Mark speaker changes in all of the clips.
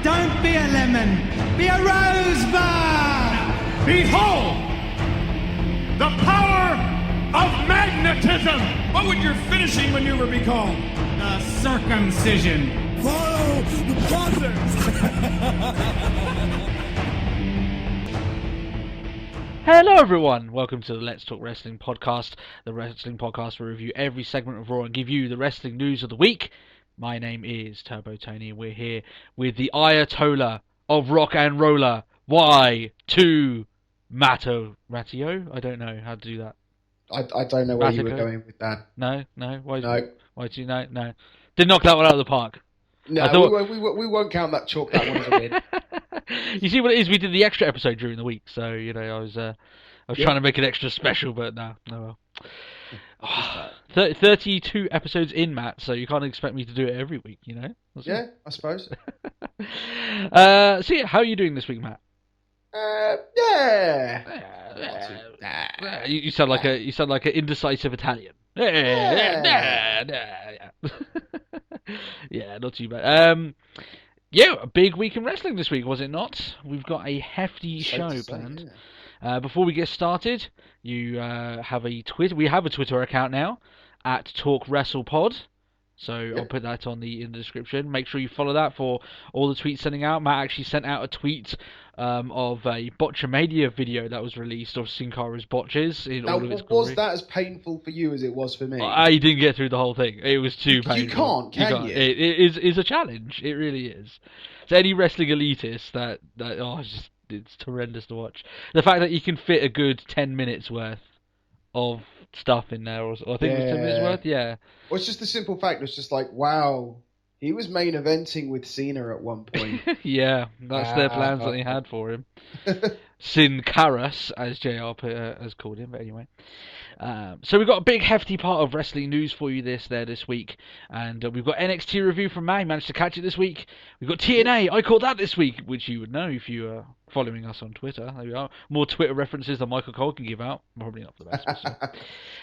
Speaker 1: Don't be a lemon. Be a rosebud.
Speaker 2: Behold the power of magnetism. What would your finishing maneuver be called?
Speaker 1: The circumcision.
Speaker 2: Follow the process.
Speaker 3: Hello everyone, welcome to the Let's Talk Wrestling podcast, the wrestling podcast where we review every segment of Raw and give you the wrestling news of the week. My name is Turbo Tony and we're here with the Ayatollah of rock and roller, Y2 Mattio? I don't know how to do that.
Speaker 4: I don't know where you were going with that.
Speaker 3: No?
Speaker 4: No.
Speaker 3: Y2, no. Did knock that one out of the park.
Speaker 4: No, we won't count that chalk that one as a win.
Speaker 3: You see what it is? We did the extra episode during the week, so you know I was trying to make it extra special, but no, well. 32 episodes in, Matt, so you can't expect me to do it every week, you know?
Speaker 4: Yeah, I suppose.
Speaker 3: So yeah, how are you doing this week, Matt?
Speaker 4: Yeah.
Speaker 3: You sound like an indecisive Italian. Yeah, not too bad. Yeah, a big week in wrestling this week, was it not? We've got a hefty show planned. Yeah. Before we get started, you have a Twitter. We have a Twitter account now at TalkWrestlePod. So
Speaker 4: Yep.
Speaker 3: I'll put that in the description. Make sure you follow that for all the tweets sending out. Matt actually sent out a tweet of a Botchamania video that was released of Sin Cara's botches in all of its glory.
Speaker 4: Was that as painful for you as it was for me?
Speaker 3: I didn't get through the whole thing. It was too painful.
Speaker 4: You can't.
Speaker 3: It is a challenge. It really is. To any wrestling elitist, it's horrendous to watch. The fact that you can fit a good 10 minutes worth of stuff in there, or I think it was 10 minutes worth, yeah.
Speaker 4: Well, it's just the simple fact. It's just like, wow, he was main eventing with Cena at one point.
Speaker 3: Yeah, that's their plans that they had for him. Sin Caras, as JR has called him, but anyway. So we've got a big hefty part of wrestling news for you this week, and we've got NXT review from May, managed to catch it this week. We've got TNA, I caught that this week, which you would know if you are following us on Twitter. There we are. More Twitter references than Michael Cole can give out. Probably not for the best.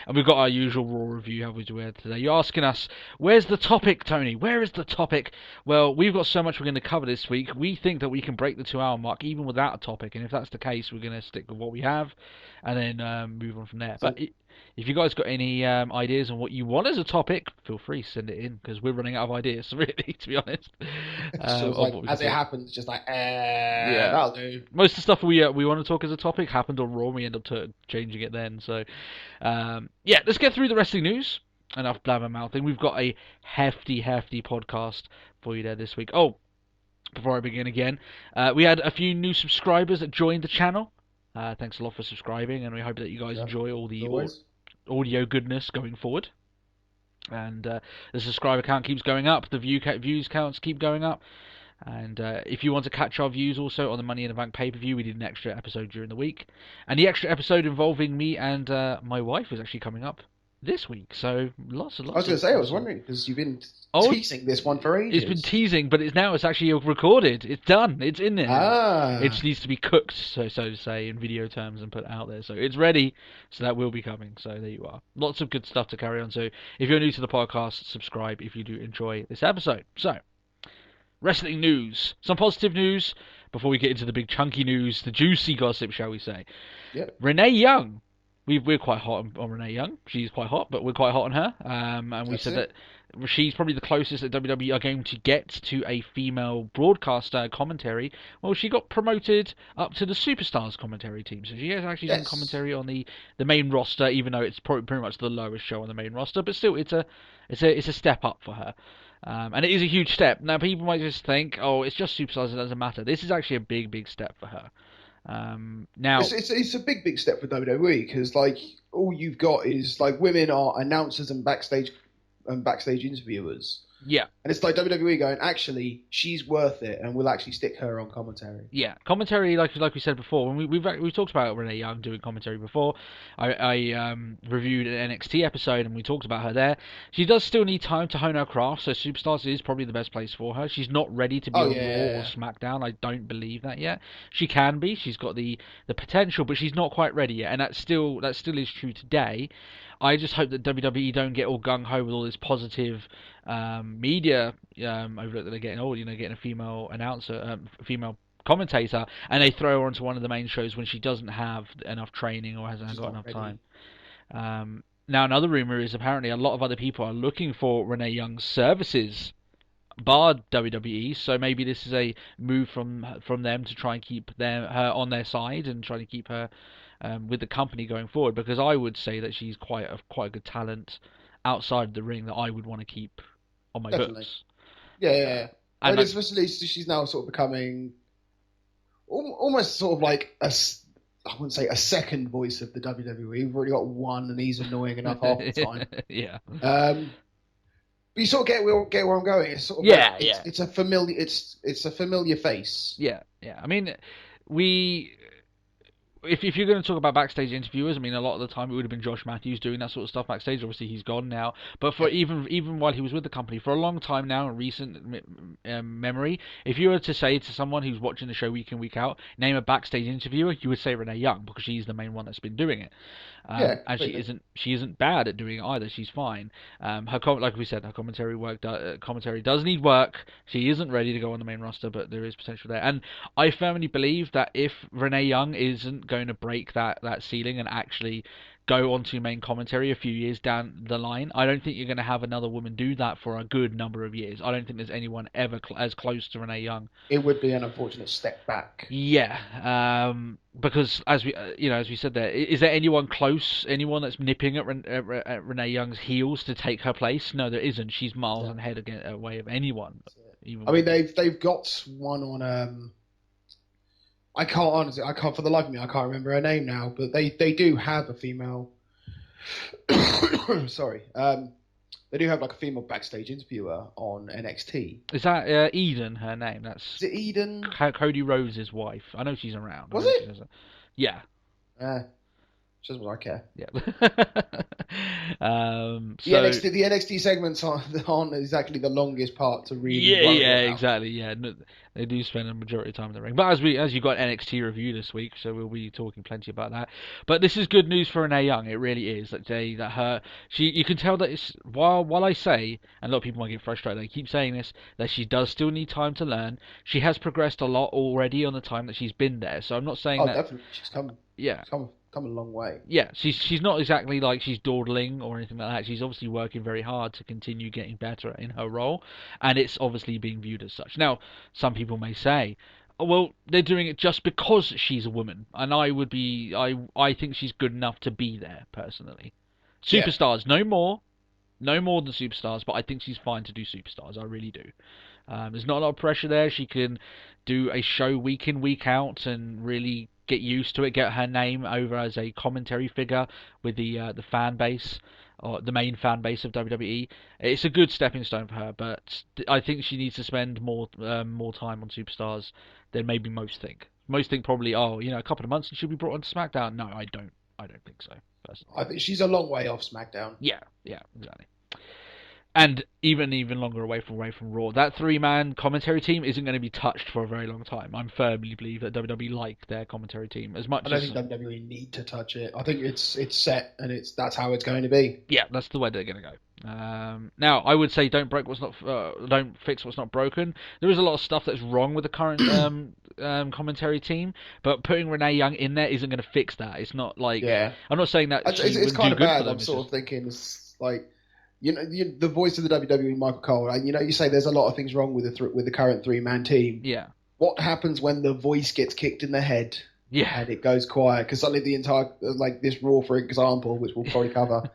Speaker 3: And we've got our usual Raw review, how we do it today. You're asking us, where's the topic, Tony? Where is the topic? Well, we've got so much we're going to cover this week. We think that we can break the 2-hour mark even without a topic, and if that's the case, we're going to stick with what we have and then move on from there. But if you guys got any ideas on what you want as a topic, feel free to send it in, because we're running out of ideas, really, to be honest.
Speaker 4: As it happens, just like, that'll do.
Speaker 3: Most of the stuff we want to talk as a topic happened on Raw, and we end up changing it then. So, yeah, let's get through the wrestling news. Enough blabbermouthing. We've got a hefty podcast for you there this week. Oh, before I begin again, we had a few new subscribers that joined the channel. Thanks a lot for subscribing, and we hope that you guys enjoy all the audio goodness going forward. And the subscriber count keeps going up, the views counts keep going up. And if you want to catch our views also on the Money in the Bank pay-per-view, we did an extra episode during the week. And the extra episode involving me and my wife is actually coming up this week. So lots and lots.
Speaker 4: I was going to say, I was wondering, because you've been teasing this one for ages.
Speaker 3: It's been teasing, but it's actually recorded. It's done. It's in there. It just needs to be cooked, so to say, in video terms and put out there. So it's ready. So that will be coming. So there you are. Lots of good stuff to carry on. So if you're new to the podcast, subscribe if you do enjoy this episode. So, wrestling news. Some positive news before we get into the big chunky news, the juicy gossip, shall we say.
Speaker 4: Yep.
Speaker 3: Renee Young. We're quite hot on Renee Young. She's quite hot, but we're quite hot on her. And we said that she's probably the closest that WWE are going to get to a female broadcaster commentary. Well, she got promoted up to the Superstars commentary team, so she has actually done commentary on the main roster, even though it's pretty much the lowest show on the main roster. But still, it's a step up for her. And it is a huge step. Now, people might just think, oh, it's just Superstars, it doesn't matter. This is actually a big step for her. Now
Speaker 4: it's a big step for WWE, because like all you've got is like women are announcers and backstage interviewers.
Speaker 3: Yeah.
Speaker 4: And it's like WWE going, actually, she's worth it, and we'll actually stick her on commentary.
Speaker 3: Yeah, commentary, like we said before, when we've talked about Renee Young doing commentary before. I reviewed an NXT episode, and we talked about her there. She does still need time to hone her craft, so Superstars is probably the best place for her. She's not ready to be on Raw or SmackDown. I don't believe that yet. She can be. She's got the potential, but she's not quite ready yet, and that still is true today. I just hope that WWE don't get all gung-ho with all this positive media overlook that they're getting. Oh, getting a female announcer, female commentator, and they throw her onto one of the main shows when she doesn't have enough training or hasn't got enough time. Now, another rumor is apparently a lot of other people are looking for Renee Young's services, bar WWE. So maybe this is a move from them to try and keep her on their side and try to keep her with the company going forward. Because I would say that she's quite a good talent outside the ring that I would want to keep on my books.
Speaker 4: Yeah. And especially she's now sort of becoming almost sort of like I wouldn't say a second voice of the WWE. We've already got one, and he's annoying enough half the time.
Speaker 3: Yeah.
Speaker 4: But you sort of get where I'm going. It's sort of it's a familiar face.
Speaker 3: Yeah. I mean, if you're going to talk about backstage interviewers, I mean, a lot of the time it would have been Josh Matthews doing that sort of stuff backstage. Obviously, he's gone now. But for even while he was with the company for a long time now, in recent memory, if you were to say to someone who's watching the show week in, week out, name a backstage interviewer, you would say Renee Young, because she's the main one that's been doing it. And she isn't bad at doing it either. She's fine. Like we said, her commentary does need work. She isn't ready to go on the main roster, but there is potential there. And I firmly believe that if Renee Young isn't going to break that ceiling and actually go onto main commentary a few years down the line, I don't think you're going to have another woman do that for a good number of years. I don't think there's anyone ever as close to Renee Young.
Speaker 4: It would be an unfortunate step back.
Speaker 3: Yeah, because as we said there, is there anyone close, anyone that's nipping at Renee Young's heels to take her place? No, there isn't. She's miles ahead away of anyone.
Speaker 4: I mean, they've got one on. I can't for the life of me, I can't remember her name now, but they do have a female. Sorry, they do have like a female backstage interviewer on NXT.
Speaker 3: Is that Eden? Her name? Is
Speaker 4: it Eden?
Speaker 3: Cody Rhodes' wife. I know she's around.
Speaker 4: Was it?
Speaker 3: Yeah.
Speaker 4: She doesn't really care.
Speaker 3: Yeah.
Speaker 4: The NXT segments aren't exactly the longest part to read.
Speaker 3: Yeah, exactly. Yeah, no, they do spend a majority of time in the ring. But as you got NXT review this week, so we'll be talking plenty about that. But this is good news for Renee Young. It really is. You can tell that it's while I say, and a lot of people might get frustrated, they keep saying this, that she does still need time to learn. She has progressed a lot already on the time that she's been there. So I'm not saying that.
Speaker 4: Definitely, she's come.
Speaker 3: Yeah.
Speaker 4: She's come a long way.
Speaker 3: Yeah, she's not exactly like she's dawdling or anything like that. She's obviously working very hard to continue getting better in her role, and it's obviously being viewed as such. Now, some people may say, oh, well, they're doing it just because she's a woman, and I think she's good enough to be there, personally. Superstars, no more than superstars, but I think she's fine to do superstars. I really do. There's not a lot of pressure there. She can do a show week in, week out, and really get used to it, get her name over as a commentary figure with the fan base, or the main fan base of WWE. It's a good stepping stone for her, but I think she needs to spend more time on superstars than maybe most think. Most think probably, a couple of months and she'll be brought onto SmackDown. No, I don't think so, personally.
Speaker 4: I think she's a long way off SmackDown.
Speaker 3: Yeah, exactly. And even longer away from Raw. That 3-man commentary team isn't going to be touched for a very long time. I firmly believe that WWE like their commentary team as much.
Speaker 4: I don't think WWE need to touch it. I think it's set and that's how it's going to be.
Speaker 3: Yeah, that's the way they're going to go. Now, I would say don't fix what's not broken. There is a lot of stuff that's wrong with the current commentary team, but putting Renee Young in there isn't going to fix that. It's not like I'm not saying that
Speaker 4: it's kind of bad. I'm sort of thinking it's like. The voice of the WWE, Michael Cole. And you say there's a lot of things wrong with the current 3-man team. Yeah. What happens when the voice gets kicked in the head? Yeah. And it goes quiet? Because suddenly the entire this Raw, for example, which we'll probably cover,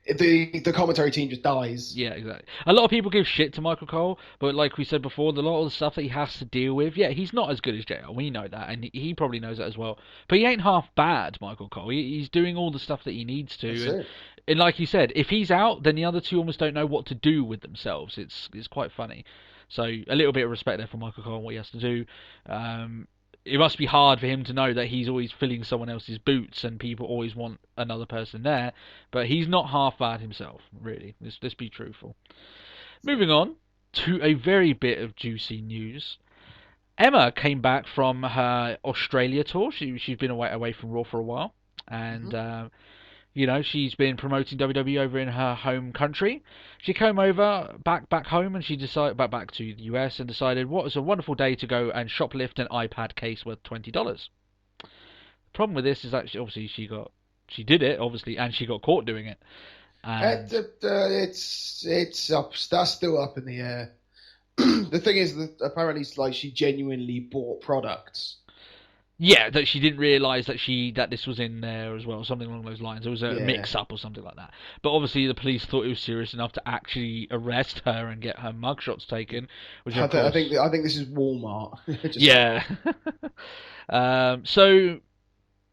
Speaker 4: the commentary team just dies.
Speaker 3: Yeah, exactly. A lot of people give shit to Michael Cole, but like we said before, a lot of the stuff that he has to deal with, he's not as good as JR. We know that, and he probably knows that as well. But he ain't half bad, Michael Cole. He's doing all the stuff that he needs to. And like you said, if he's out, then the other two almost don't know what to do with themselves. It's quite funny. So a little bit of respect there for Michael Cole and what he has to do. It must be hard for him to know that he's always filling someone else's boots and people always want another person there. But he's not half bad himself, really. Let's be truthful. Moving on to a very bit of juicy news. Emma came back from her Australia tour. She's been away from Raw for a while. And... You know, she's been promoting WWE over in her home country. She came over back home, and she decided back to the US and decided what was a wonderful day to go and shoplift an iPad case worth $20. The problem with this is that she did it obviously, and she got caught doing it. And
Speaker 4: that's still up in the air. The thing is that apparently it's like she genuinely bought products.
Speaker 3: Yeah, that she didn't realise that this was in there as well, something along those lines. There was a mix-up or something like that. But obviously the police thought it was serious enough to actually arrest her and get her mugshots taken. Which I think
Speaker 4: this is Walmart.
Speaker 3: Yeah. So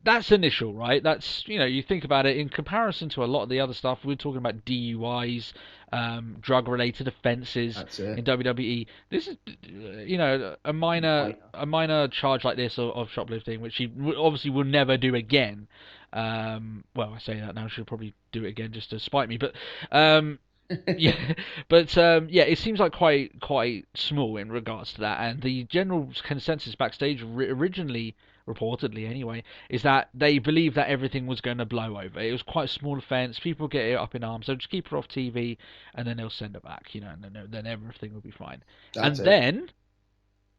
Speaker 3: that's initial, right? That's, you think about it in comparison to a lot of the other stuff. We're talking about DUIs, drug-related offences in WWE. This is, a minor charge like this of shoplifting, which she obviously will never do again. Well, I say that now, she'll probably do it again just to spite me, but it seems like quite small in regards to that. And the general consensus backstage originally, reportedly anyway, is that they believe that everything was going to blow over. It was quite a small offence. People get it up in arms, so just keep her off TV, and then they'll send her back, and then everything will be fine. Then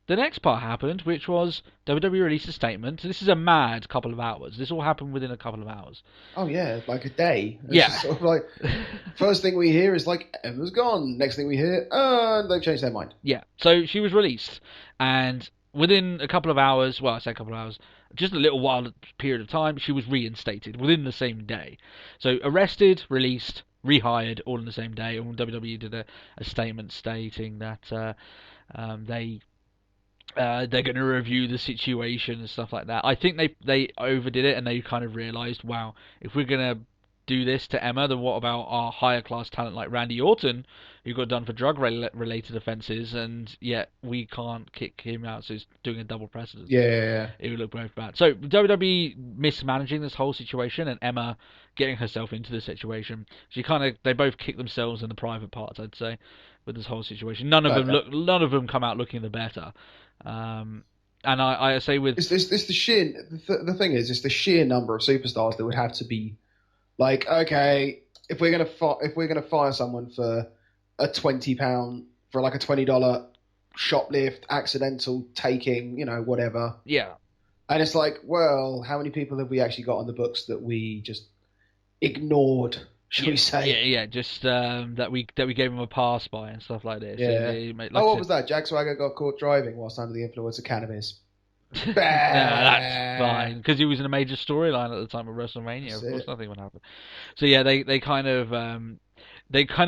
Speaker 3: the next part happened, which was WWE released a statement. This is a mad couple of hours. This all happened within a couple of hours.
Speaker 4: Oh yeah, like a day. It's
Speaker 3: yeah.
Speaker 4: Just sort of like, first thing we hear is like, Emma's gone. Next thing we hear, they've changed their mind.
Speaker 3: Yeah. So she was released, and within a couple of hours, well, I say a couple of hours, just a little while period of time, she was reinstated within the same day. So arrested, released, rehired, all in the same day. And WWE did a statement stating that they're going to review the situation and stuff like that. I think they overdid it, and they kind of realised, wow, if we're going to do this to Emma, then what about our higher class talent like Randy Orton, who got done for drug related offences, and yet we can't kick him out, so he's doing a double precedent.
Speaker 4: Yeah.
Speaker 3: It would look both bad. So WWE mismanaging this whole situation, and Emma getting herself into the situation. They both kicked themselves in the private parts, I'd say, with this whole situation. None of them come out looking the better. And I say with
Speaker 4: it's the thing is, it's the sheer number of superstars that would have to be like, okay, if we're gonna fire someone for a £20 for like a $20 shoplift, accidental taking, whatever.
Speaker 3: Yeah.
Speaker 4: And it's like, well, how many people have we actually got on the books that we just ignored? Shall we say?
Speaker 3: Yeah, just that we gave him a pass by and stuff like this.
Speaker 4: Yeah. What was that? Jack Swagger got caught driving whilst under the influence of cannabis.
Speaker 3: No, that's fine, because he was in a major storyline at the time of WrestleMania. Of course, nothing would happen. So yeah, they kind of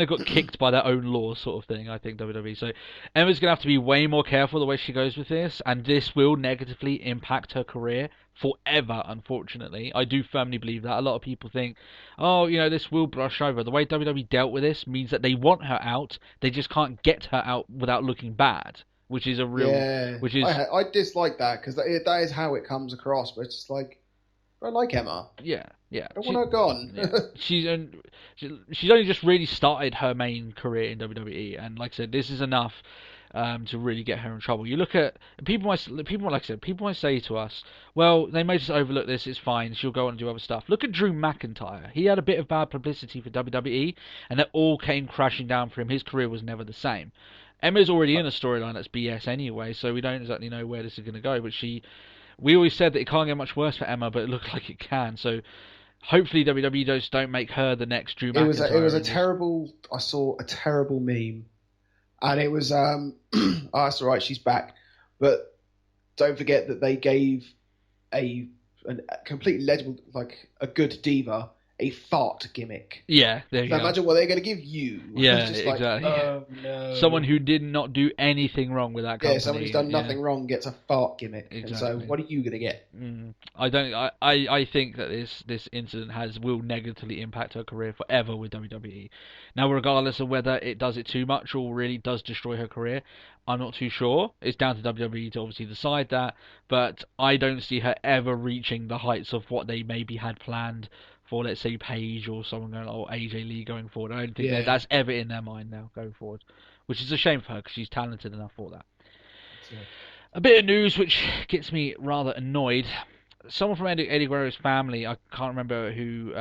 Speaker 3: got kicked by their own laws, sort of thing. I think WWE. So Emma's gonna have to be way more careful the way she goes with this, and this will negatively impact her career forever. Unfortunately, I do firmly believe that. A lot of people think, this will brush over. The way WWE dealt with this means that they want her out. They just can't get her out without looking bad. Which is a real... I dislike that, because that is how it comes across, but it's just like, I like Emma. Yeah.
Speaker 4: I don't want her gone.
Speaker 3: Yeah. She's only just really started her main career in WWE, and like I said, this is enough to really get her in trouble. You look at... People might say to us, well, they may just overlook this, it's fine, she'll go on and do other stuff. Look at Drew McIntyre. He had a bit of bad publicity for WWE, and it all came crashing down for him. His career was never the same. Emma's already in a storyline that's BS anyway, so we don't exactly know where this is going to go. But we always said that it can't get much worse for Emma, but it looks like it can. So hopefully WWE just don't make her the next Drew McIntyre.
Speaker 4: It was a terrible... I saw a terrible meme, and it was, oh, that's all right, she's back. But don't forget that they gave a completely legible, like a good diva, a fart gimmick.
Speaker 3: Yeah, there you go.
Speaker 4: Imagine what they're going to give you.
Speaker 3: Yeah, exactly.
Speaker 4: Oh, no.
Speaker 3: Someone who did not do anything wrong with that company.
Speaker 4: Yeah, someone who's done nothing wrong gets a fart gimmick. Exactly. And so, what are you going to get?
Speaker 3: I think that this incident will negatively impact her career forever with WWE. Now, regardless of whether it does it too much or really does destroy her career, I'm not too sure. It's down to WWE to obviously decide that, but I don't see her ever reaching the heights of what they maybe had planned for, let's say, Paige or someone or AJ Lee going forward. I don't think that's ever in their mind now going forward, which is a shame for her because she's talented enough for that. A bit of news which gets me rather annoyed. Someone from Eddie Guerrero's family, I can't remember who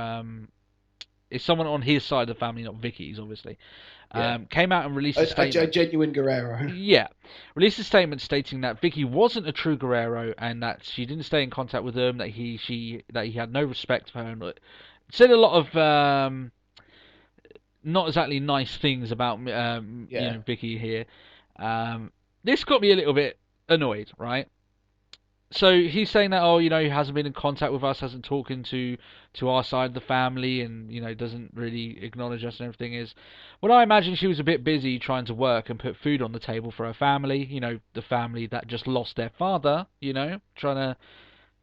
Speaker 3: it's someone on his side of the family, not Vickie's, obviously. Came out and released a statement.
Speaker 4: A genuine Guerrero.
Speaker 3: Yeah. Released a statement stating that Vickie wasn't a true Guerrero and that she didn't stay in contact with him, that he had no respect for her. And said a lot of not exactly nice things about Vickie here. This got me a little bit annoyed, right? So he's saying that, he hasn't been in contact with us, hasn't talking to our side of the family, and doesn't really acknowledge us and everything. Is, well, I imagine she was a bit busy trying to work and put food on the table for her family. The family that just lost their father. Trying to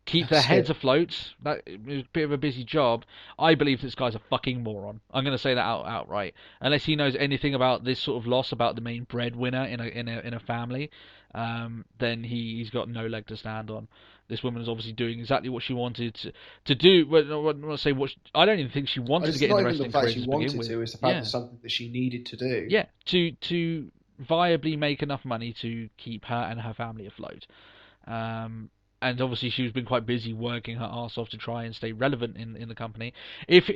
Speaker 3: keep their heads afloat. That it was a bit of a busy job. I believe this guy's a fucking moron. I'm going to say that outright. Unless he knows anything about this sort of loss, about the main breadwinner in a family. Then he's got no leg to stand on. This woman is obviously doing exactly what she wanted to do. I don't even think she wanted to get in the wrestling career to begin with.
Speaker 4: It's the fact it's something that she needed to do.
Speaker 3: Yeah, to viably make enough money to keep her and her family afloat. And obviously she's been quite busy working her arse off to try and stay relevant in the company. If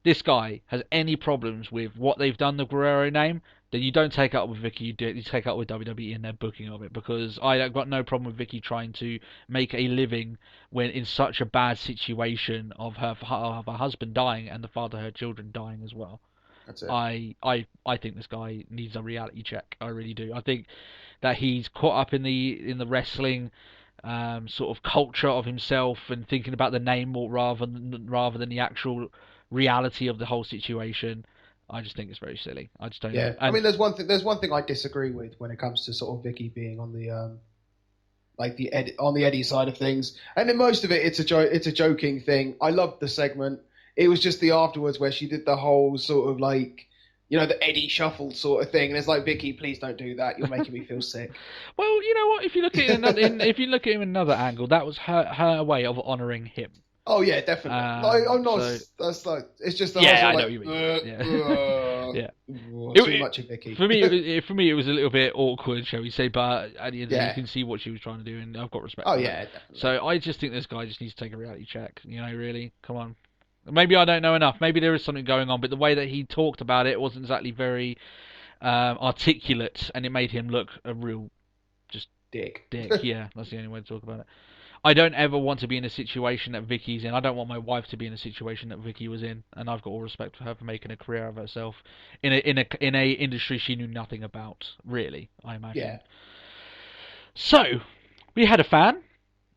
Speaker 3: this guy has any problems with what they've done, the Guerrero name, then you don't take up with Vickie, you take up with WWE and their booking of it, because I've got no problem with Vickie trying to make a living when in such a bad situation of her husband dying and the father of her children dying as well.
Speaker 4: That's it.
Speaker 3: I think this guy needs a reality check. I really do. I think that he's caught up in the wrestling sort of culture of himself and thinking about the name more rather than the actual reality of the whole situation. I just think it's very silly. I just don't.
Speaker 4: Yeah,
Speaker 3: know. And,
Speaker 4: there's one thing I disagree with when it comes to sort of Vickie being on the on the Eddie side of things, and in most of it, it's a joking thing. I loved the segment. It was just the afterwards where she did the whole sort of the Eddie shuffle sort of thing, and it's like, Vickie, please don't do that. You're making me feel sick.
Speaker 3: Well, you know what? If you look at it if you look at him in another angle, that was her way of honouring him.
Speaker 4: Oh yeah, definitely. I'm not. That's it's just.
Speaker 3: I know what you mean. Yeah.
Speaker 4: Too much of Vickie.
Speaker 3: For me, it was a little bit awkward, shall we say? But at the end, you can see what she was trying to do, and I've got respect.
Speaker 4: Oh
Speaker 3: for
Speaker 4: yeah,
Speaker 3: that.
Speaker 4: definitely.
Speaker 3: So I just think this guy just needs to take a reality check. Really, come on. Maybe I don't know enough. Maybe there is something going on, but the way that he talked about it wasn't exactly very articulate, and it made him look a real just
Speaker 4: dick.
Speaker 3: Yeah, that's the only way to talk about it. I don't ever want to be in a situation that Vickie's in. I don't want my wife to be in a situation that Vickie was in, and I've got all respect for her for making a career of herself in a industry she knew nothing about. Really, I imagine.
Speaker 4: Yeah.
Speaker 3: So we had a fan,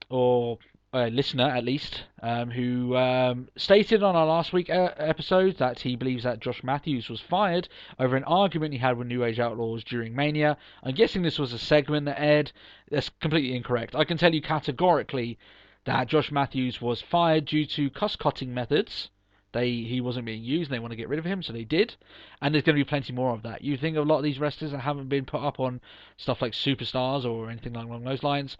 Speaker 3: or a listener at least, who stated on our last week episode that he believes that Josh Matthews was fired over an argument he had with New Age Outlaws during Mania. I'm guessing this was a segment that aired. That's completely incorrect. I can tell you categorically that Josh Matthews was fired due to cuss-cutting methods. He wasn't being used and they want to get rid of him, so they did. And there's going to be plenty more of that. You think of a lot of these wrestlers that haven't been put up on stuff like Superstars or anything along those lines,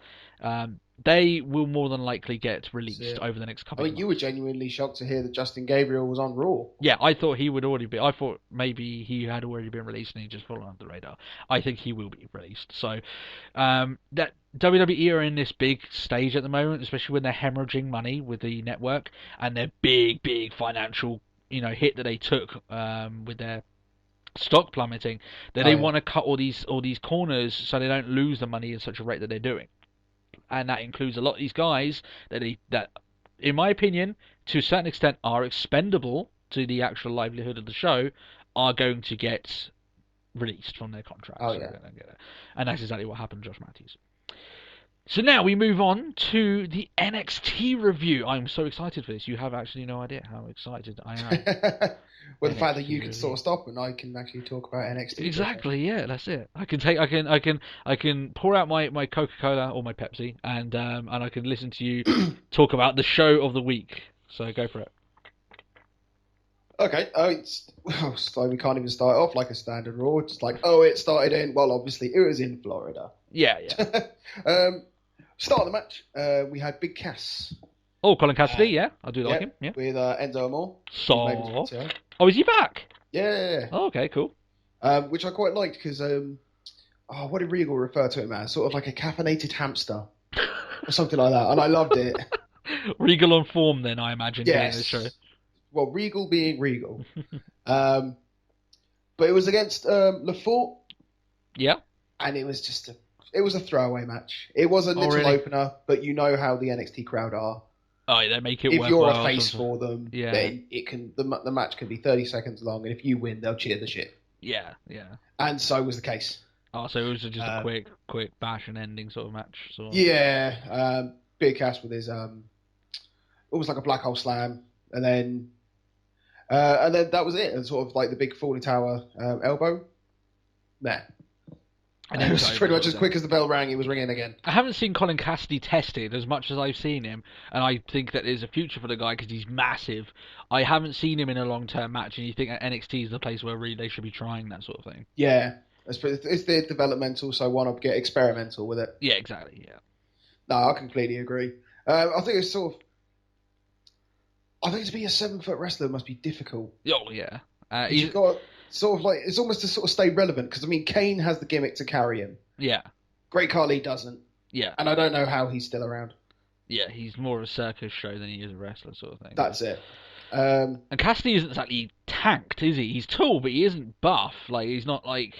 Speaker 3: they will more than likely get released over the next couple of months.
Speaker 4: You were genuinely shocked to hear that Justin Gabriel was on Raw.
Speaker 3: Yeah, I thought he would already be. I thought maybe he had already been released and he just fallen under the radar. I think he will be released. So that WWE are in this big stage at the moment, especially when they're hemorrhaging money with the network and their big financial hit that they took with their stock plummeting, that they want to cut all these corners so they don't lose the money at such a rate that they're doing. And that includes a lot of these guys that in my opinion, to a certain extent, are expendable to the actual livelihood of the show, are going to get released from their contracts.
Speaker 4: Oh, yeah.
Speaker 3: And that's exactly what happened to Josh Matthews. So now we move on to the NXT review. I'm so excited for this. You have actually no idea how excited I am.
Speaker 4: Well, the fact that you can sort of stop and I can actually talk about NXT.
Speaker 3: Exactly, yeah, that's it. I can pour out my Coca-Cola or my Pepsi and I can listen to you talk about the show of the week. So go for it.
Speaker 4: Okay, so we can't even start off like a standard Raw. Just like, it started in, well, obviously it was in Florida.
Speaker 3: Yeah.
Speaker 4: Start of the match, we had Big Cass.
Speaker 3: Oh, Colin Cassidy, yeah, I do like him. Yeah,
Speaker 4: with Enzo Amore.
Speaker 3: So, is he back?
Speaker 4: Yeah.
Speaker 3: Oh, okay, cool.
Speaker 4: Which I quite liked because, what did Regal refer to him as? Sort of like a caffeinated hamster or something like that, and I loved it.
Speaker 3: Regal on form, then I imagine.
Speaker 4: Yes.
Speaker 3: The show.
Speaker 4: well, Regal being Regal. But it was against LaForte.
Speaker 3: Yeah.
Speaker 4: And it was just it was a throwaway match. It was a little opener, but you know how the NXT crowd are.
Speaker 3: Oh, they make it.
Speaker 4: If you're a face for them, then it can the match can be 30 seconds long, and if you win, they'll cheer the shit.
Speaker 3: Yeah.
Speaker 4: And so was the case.
Speaker 3: Oh, so it was just a quick bash and ending sort of match.
Speaker 4: Yeah, Big Cass with his almost like a black hole slam, and then that was it. And sort of like the big falling tower elbow. Nah. And it was pretty much as quick as the bell rang, he was ringing again.
Speaker 3: I haven't seen Colin Cassidy tested as much as I've seen him, and I think that there's a future for the guy because he's massive. I haven't seen him in a long-term match, and you think that NXT is the place where really they should be trying that sort of thing. Yeah,
Speaker 4: it's the developmental, so why not get experimental with it?
Speaker 3: Yeah, exactly, yeah.
Speaker 4: No, I completely agree. I think it's sort of... I think to be a 7-foot wrestler must be difficult.
Speaker 3: Oh, yeah.
Speaker 4: You've got... Sort of like it's almost to sort of stay relevant because I mean Kane has the gimmick to carry him.
Speaker 3: Yeah.
Speaker 4: Great Khali doesn't.
Speaker 3: Yeah.
Speaker 4: And I don't know how he's still around.
Speaker 3: Yeah, he's more of a circus show than he is a wrestler sort of thing.
Speaker 4: That's it.
Speaker 3: And Cassidy isn't exactly tanked, is he? He's tall, but he isn't buff. Like he's not like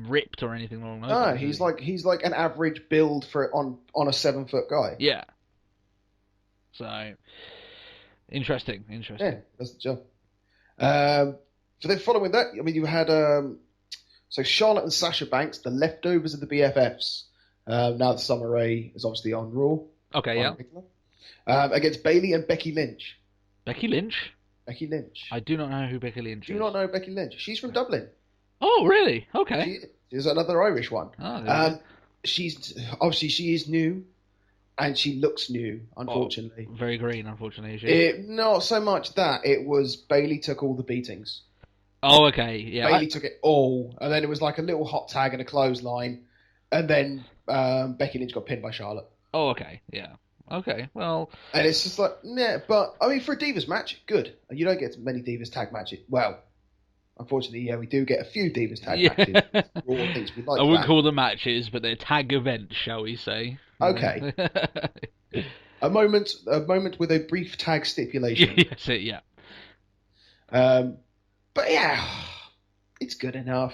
Speaker 3: ripped or anything along those lines.
Speaker 4: No, he's like an average build for on a 7-foot guy.
Speaker 3: Yeah. So interesting.
Speaker 4: Yeah, that's the job. So then following that, I mean, you had so Charlotte and Sasha Banks, the leftovers of the BFFs. Now the Summer Rae is obviously on Raw.
Speaker 3: Okay, yeah.
Speaker 4: Against Bayley and Becky Lynch.
Speaker 3: Becky Lynch?
Speaker 4: Becky Lynch.
Speaker 3: I do not know who Becky Lynch is.
Speaker 4: Do you not know Becky Lynch? She's from Dublin.
Speaker 3: Oh, really? Okay.
Speaker 4: She's another Irish one.
Speaker 3: Oh,
Speaker 4: she's obviously she is new. And she looks new, unfortunately.
Speaker 3: Very green, unfortunately. Is she?
Speaker 4: Not so much that. It was Bayley took all the beatings.
Speaker 3: Oh, okay, yeah.
Speaker 4: Bayley took it all, and then it was like a little hot tag and a clothesline, and then Becky Lynch got pinned by Charlotte.
Speaker 3: Oh, okay, yeah. Okay, well...
Speaker 4: And it's just like, yeah, but, I mean, for a Divas match, good. You don't get many Divas tag matches. Well, unfortunately, yeah, we do get a few Divas tag matches. All things we like.
Speaker 3: I wouldn't call them matches, but they're tag events, shall we say.
Speaker 4: Okay. a moment with a brief tag stipulation.
Speaker 3: That's it, yeah.
Speaker 4: But yeah, it's good enough.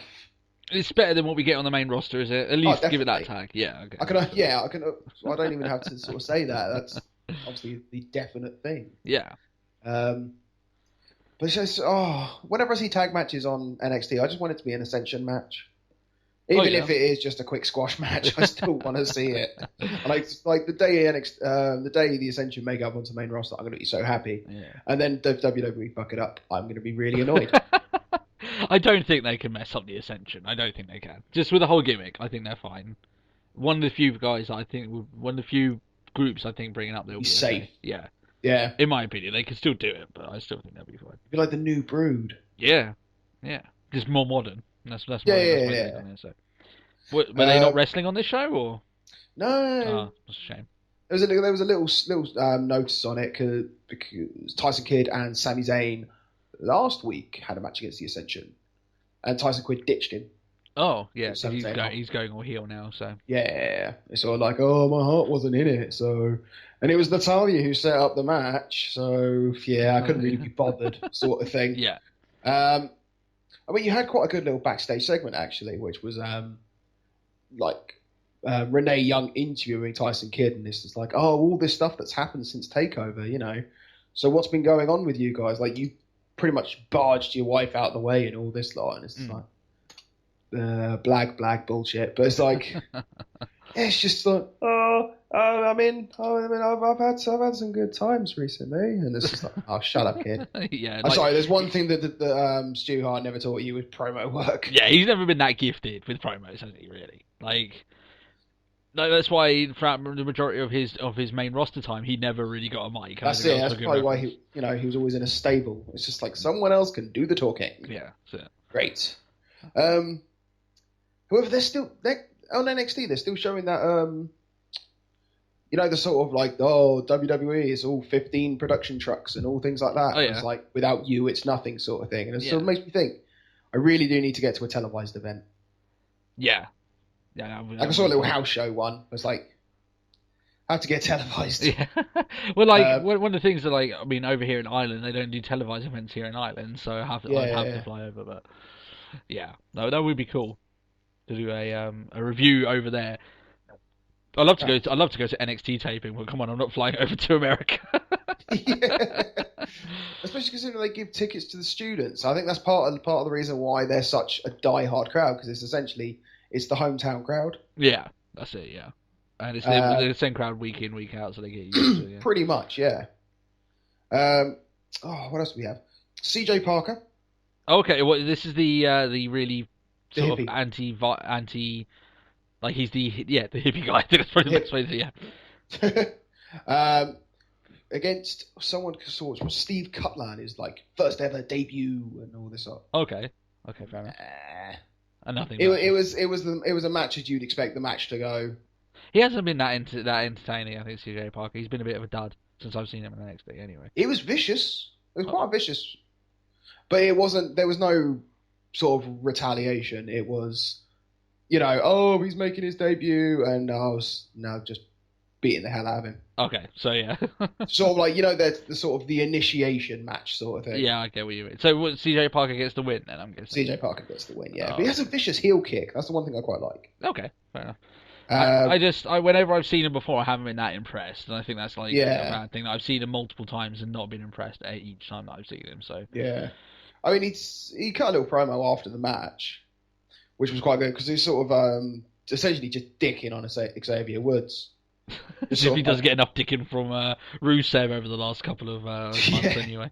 Speaker 3: It's better than what we get on the main roster, is it? At least give it that tag. Yeah, okay.
Speaker 4: I don't even have to sort of say that. That's obviously the definite thing.
Speaker 3: Yeah.
Speaker 4: But it's just, whenever I see tag matches on NXT, I just want it to be an Ascension match. Even if it is just a quick squash match, I still want to see it. Like the day the day the Ascension make up onto the main roster, I'm going to be so happy.
Speaker 3: Yeah.
Speaker 4: And then the WWE fuck it up, I'm going to be really annoyed.
Speaker 3: I don't think they can mess up the Ascension. I don't think they can. Just with the whole gimmick, I think they're fine. One of the few guys one of the few groups I think bringing up they'll be
Speaker 4: safe.
Speaker 3: Okay. Yeah.
Speaker 4: Yeah.
Speaker 3: In my opinion, they can still do it, but I still think they'll be fine.
Speaker 4: Be like the New Brood.
Speaker 3: Yeah. Yeah. Just more modern. That's
Speaker 4: yeah.
Speaker 3: There, so. Were they not wrestling on this show, or?
Speaker 4: No.
Speaker 3: Oh, that's a shame.
Speaker 4: There was a little notice on it because Tyson Kidd and Sami Zayn last week had a match against the Ascension, and Tyson Kidd ditched him.
Speaker 3: Oh yeah, so he's going all heel now. So
Speaker 4: yeah, it's sort of like, oh, my heart wasn't in it. So, and it was Natalya who set up the match. So yeah, I couldn't really be bothered, sort of thing.
Speaker 3: Yeah.
Speaker 4: I mean, you had quite a good little backstage segment actually, which was Renee Young interviewing Tyson Kidd, and this is like, oh, all this stuff that's happened since Takeover, you know. So what's been going on with you guys? Like, you pretty much barged your wife out of the way and all this lot, and it's like blag bullshit. But it's like, it's just like, I've had some good times recently, and it's just like, oh, shut up, kid.
Speaker 3: Yeah,
Speaker 4: I'm sorry. There's one thing that Stu Hart never taught you with promo work.
Speaker 3: Yeah, he's never been that gifted with promos, hasn't he? Really, that's why throughout the majority of his main roster time, he never really got a mic.
Speaker 4: That's it. That's probably why he was always in a stable. It's just like someone else can do the talking.
Speaker 3: Yeah, that's it.
Speaker 4: Great. However, on NXT, they're still showing that the sort of like, WWE is all 15 production trucks and all things like that.
Speaker 3: Oh, yeah.
Speaker 4: It's like, without you, it's nothing sort of thing. And it sort of makes me think, I really do need to get to a televised event.
Speaker 3: Yeah. Yeah.
Speaker 4: I saw a little house show one. It's like, Have to get televised.
Speaker 3: Yeah. Well, like one of the things that, like, I mean, over here in Ireland, they don't do televised events here in Ireland, so I'd have to fly over. But yeah, no, that would be cool to do a review over there. I'd love to go to NXT taping, but come on, I'm not flying over to America.
Speaker 4: Yeah. Especially considering they give tickets to the students. I think that's part of the reason why they're such a die-hard crowd, because it's the hometown crowd.
Speaker 3: Yeah, that's it. Yeah, and it's the same crowd week in, week out, so they get used to it. Yeah.
Speaker 4: Pretty much, yeah. What else do we have? CJ Parker.
Speaker 3: Okay, well, this is the really sort of
Speaker 4: hippie.
Speaker 3: anti. Like, he's the hippie guy. I think that's probably the best way to, yeah.
Speaker 4: Against someone sort of Steve Cutland, is like first ever debut and all this stuff.
Speaker 3: Okay, fair enough. And nothing.
Speaker 4: It was a match as you'd expect the match to go.
Speaker 3: He hasn't been that entertaining, I think, CJ Parker. He's been a bit of a dud since I've seen him in the NXT anyway.
Speaker 4: It was vicious. It was quite vicious. But it wasn't, there was no sort of retaliation. It was, he's making his debut, and I was now just beating the hell out of him.
Speaker 3: Okay, so yeah.
Speaker 4: Sort of like, the sort of the initiation match sort of thing.
Speaker 3: Yeah, I get what you mean. So CJ Parker gets the win then, I'm guessing.
Speaker 4: CJ Parker gets the win, yeah. But he has a vicious heel kick. That's the one thing I quite like.
Speaker 3: Okay, fair enough. I whenever I've seen him before, I haven't been that impressed, and I think that's like a bad thing. I've seen him multiple times and not been impressed at each time that I've seen him. So
Speaker 4: yeah, I mean, he cut a little promo after the match, which was quite good because he's sort of essentially just dicking on Xavier Woods.
Speaker 3: As if he does get enough dicking from Rusev over the last couple of months anyway.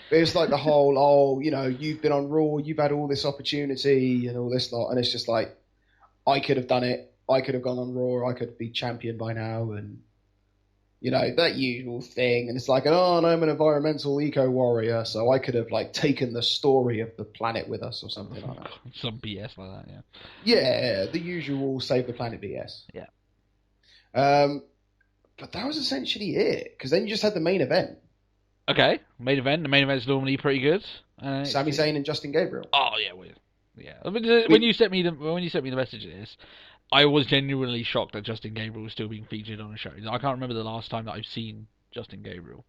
Speaker 4: It's like the whole, you've been on Raw, you've had all this opportunity and all this lot, and it's just like, I could have done it. I could have gone on Raw. I could be champion by now, and that usual thing. And it's like, I'm an environmental eco warrior, so I could have like taken the story of the planet with us or something like that.
Speaker 3: Some BS like that, yeah.
Speaker 4: Yeah, the usual save the planet BS.
Speaker 3: Yeah.
Speaker 4: But that was essentially it, because then you just had the main event.
Speaker 3: Okay, main event. The main event's normally pretty good.
Speaker 4: Sami Zayn and Justin Gabriel.
Speaker 3: Oh yeah, yeah. I mean, when you sent me the message of this, I was genuinely shocked that Justin Gabriel was still being featured on a show. I can't remember the last time that I've seen Justin Gabriel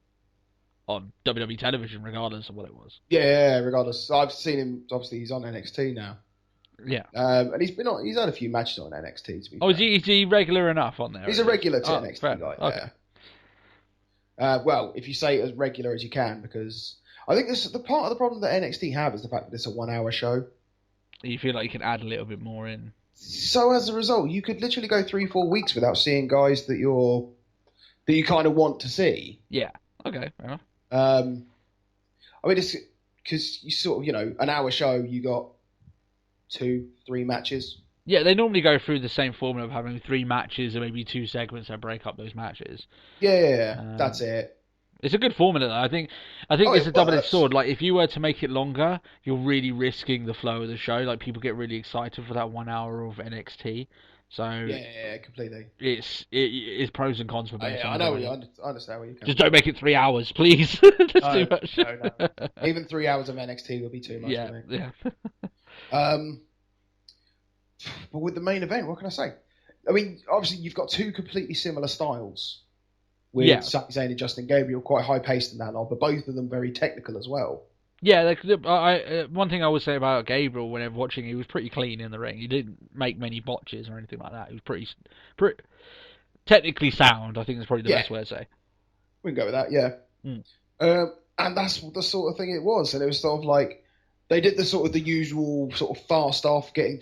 Speaker 3: on WWE television, regardless of what it was.
Speaker 4: Yeah, regardless. I've seen him. Obviously, he's on NXT now.
Speaker 3: Yeah.
Speaker 4: And he's had a few matches on NXT. To be fair.
Speaker 3: Is he regular enough on there?
Speaker 4: He's a regular to NXT
Speaker 3: fair.
Speaker 4: guy.
Speaker 3: Okay.
Speaker 4: Yeah. Well, if you say as regular as you can, because I think the part of the problem that NXT have is the fact that it's a 1 hour show.
Speaker 3: You feel like you can add a little bit more in.
Speaker 4: So as a result, you could literally go 3-4 weeks without seeing guys that you kind of want to see.
Speaker 3: Yeah. Okay. Fair enough.
Speaker 4: I mean, it's because you sort of, an hour show, you got 2-3 matches.
Speaker 3: Yeah, they normally go through the same formula of having 3 matches and maybe 2 segments that break up those matches.
Speaker 4: Yeah, that's it.
Speaker 3: It's a good formula, though. I think it's a double-edged sword. Like, if you were to make it longer, you're really risking the flow of the show. Like, people get really excited for that 1 hour of NXT. So
Speaker 4: yeah, completely.
Speaker 3: It's pros and cons for both.
Speaker 4: I know. I understand where you come.
Speaker 3: Just don't make it 3 hours, please. That's too much.
Speaker 4: No. Even 3 hours of NXT would be too much for me.
Speaker 3: Yeah.
Speaker 4: But with the main event, what can I say? I mean, obviously, you've got 2 completely similar styles. With Sami Zayn and Justin Gabriel, quite high-paced in that lot, but both of them very technical as well.
Speaker 3: Yeah, one thing I would say about Gabriel, whenever watching, he was pretty clean in the ring. He didn't make many botches or anything like that. He was pretty technically sound, I think that's probably the best way to say.
Speaker 4: We can go with that, yeah. And that's the sort of thing it was. And it was sort of like, they did the usual sort of fast off, getting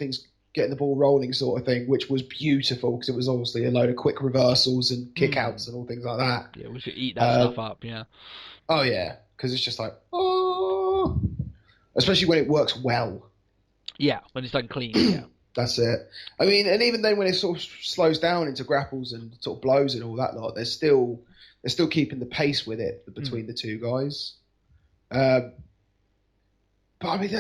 Speaker 4: the ball rolling sort of thing, which was beautiful because it was obviously a load of quick reversals and kickouts and all things like that.
Speaker 3: Yeah, we should eat that stuff up, yeah.
Speaker 4: Oh, yeah, because it's just like, especially when it works well.
Speaker 3: Yeah, when it's done clean, yeah.
Speaker 4: That's it. I mean, and even then when it sort of slows down into grapples and sort of blows and all that lot, they're still keeping the pace with it between the 2 guys. But I mean,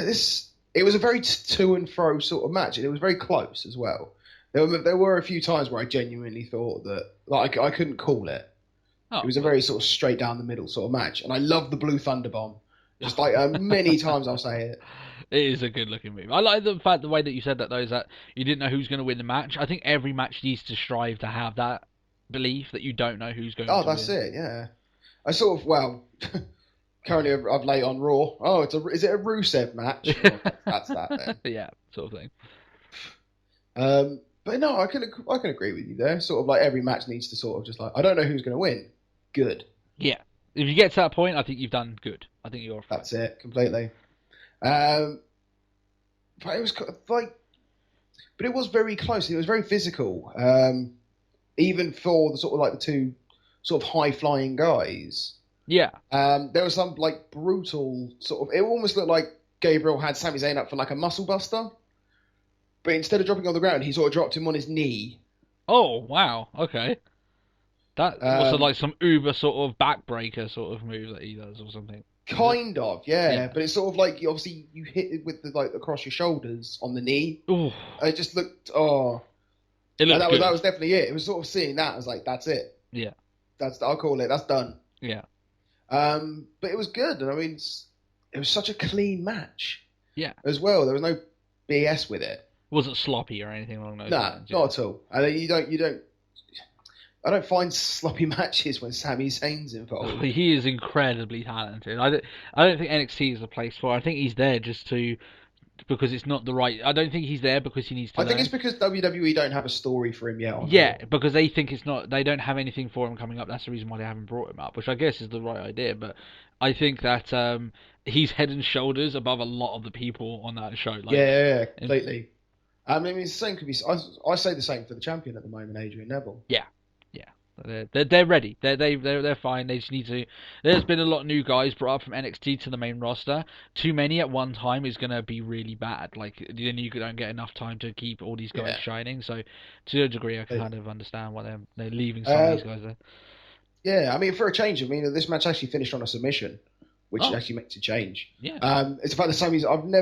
Speaker 4: it was a very to and fro sort of match, and it was very close as well. There were a few times where I genuinely thought that I couldn't call it. It was a very sort of straight down the middle sort of match, and I love the Blue Thunder Bomb. Just like many times I'll say it.
Speaker 3: It is a good looking move. I like the way that you said that though, is that you didn't know who's going to win the match. I think every match needs to strive to have that belief that you don't know who's going to win.
Speaker 4: Oh, that's it, yeah. I sort of, currently I've laid on Raw. Oh, is it a Rusev match? Well, that's that then.
Speaker 3: Yeah, sort of thing.
Speaker 4: But no, I can agree with you there. Sort of like every match needs to sort of just like, I don't know who's going to win. Good.
Speaker 3: Yeah. If you get to that point, I think you've done good. I think you're fine.
Speaker 4: That's it, completely. But it was like, but it was very close. It was very physical. Even for the sort of like the two sort of high flying guys.
Speaker 3: Yeah.
Speaker 4: There was some like brutal sort of. It almost looked like Gabriel had Sami Zayn up for like a muscle buster, but instead of dropping on the ground, he sort of dropped him on his knee.
Speaker 3: Oh wow! Okay, that was like some uber sort of backbreaker sort of move that he does or something.
Speaker 4: Kind of, yeah. But it's sort of like obviously you hit it with the like across your shoulders on the knee.
Speaker 3: Ooh.
Speaker 4: It just looked It looked that was definitely it. It was sort of seeing that. I was like, that's it.
Speaker 3: Yeah.
Speaker 4: I'll call it. That's done.
Speaker 3: Yeah.
Speaker 4: But it was good, and I mean, it was such a clean match.
Speaker 3: Yeah.
Speaker 4: As well, there was no BS with it.
Speaker 3: Wasn't sloppy or anything along those lines.
Speaker 4: No, not at all. And you don't. I don't find sloppy matches when Sami Zayn's involved.
Speaker 3: Oh, he is incredibly talented. I don't think NXT is the place for. I think he's there because it's not the right. I don't think he's there because he needs to.
Speaker 4: I think it's because WWE don't have a story for him yet.
Speaker 3: Yeah, because they think it's not. They don't have anything for him coming up. That's the reason why they haven't brought him up, which I guess is the right idea. But I think that he's head and shoulders above a lot of the people on that show. Like,
Speaker 4: yeah, completely. I mean, the same could be. I say the same for the champion at the moment, Adrian Neville.
Speaker 3: Yeah. They're ready. They're fine. They just need to. There's been a lot of new guys brought up from NXT to the main roster. Too many at one time is gonna be really bad. Like then you don't get enough time to keep all these guys shining. So to a degree, I can kind of understand why they're leaving some of these guys there.
Speaker 4: Yeah, I mean for a change, I mean this match actually finished on a submission, which actually makes a change.
Speaker 3: Yeah.
Speaker 4: It's about the same as I don't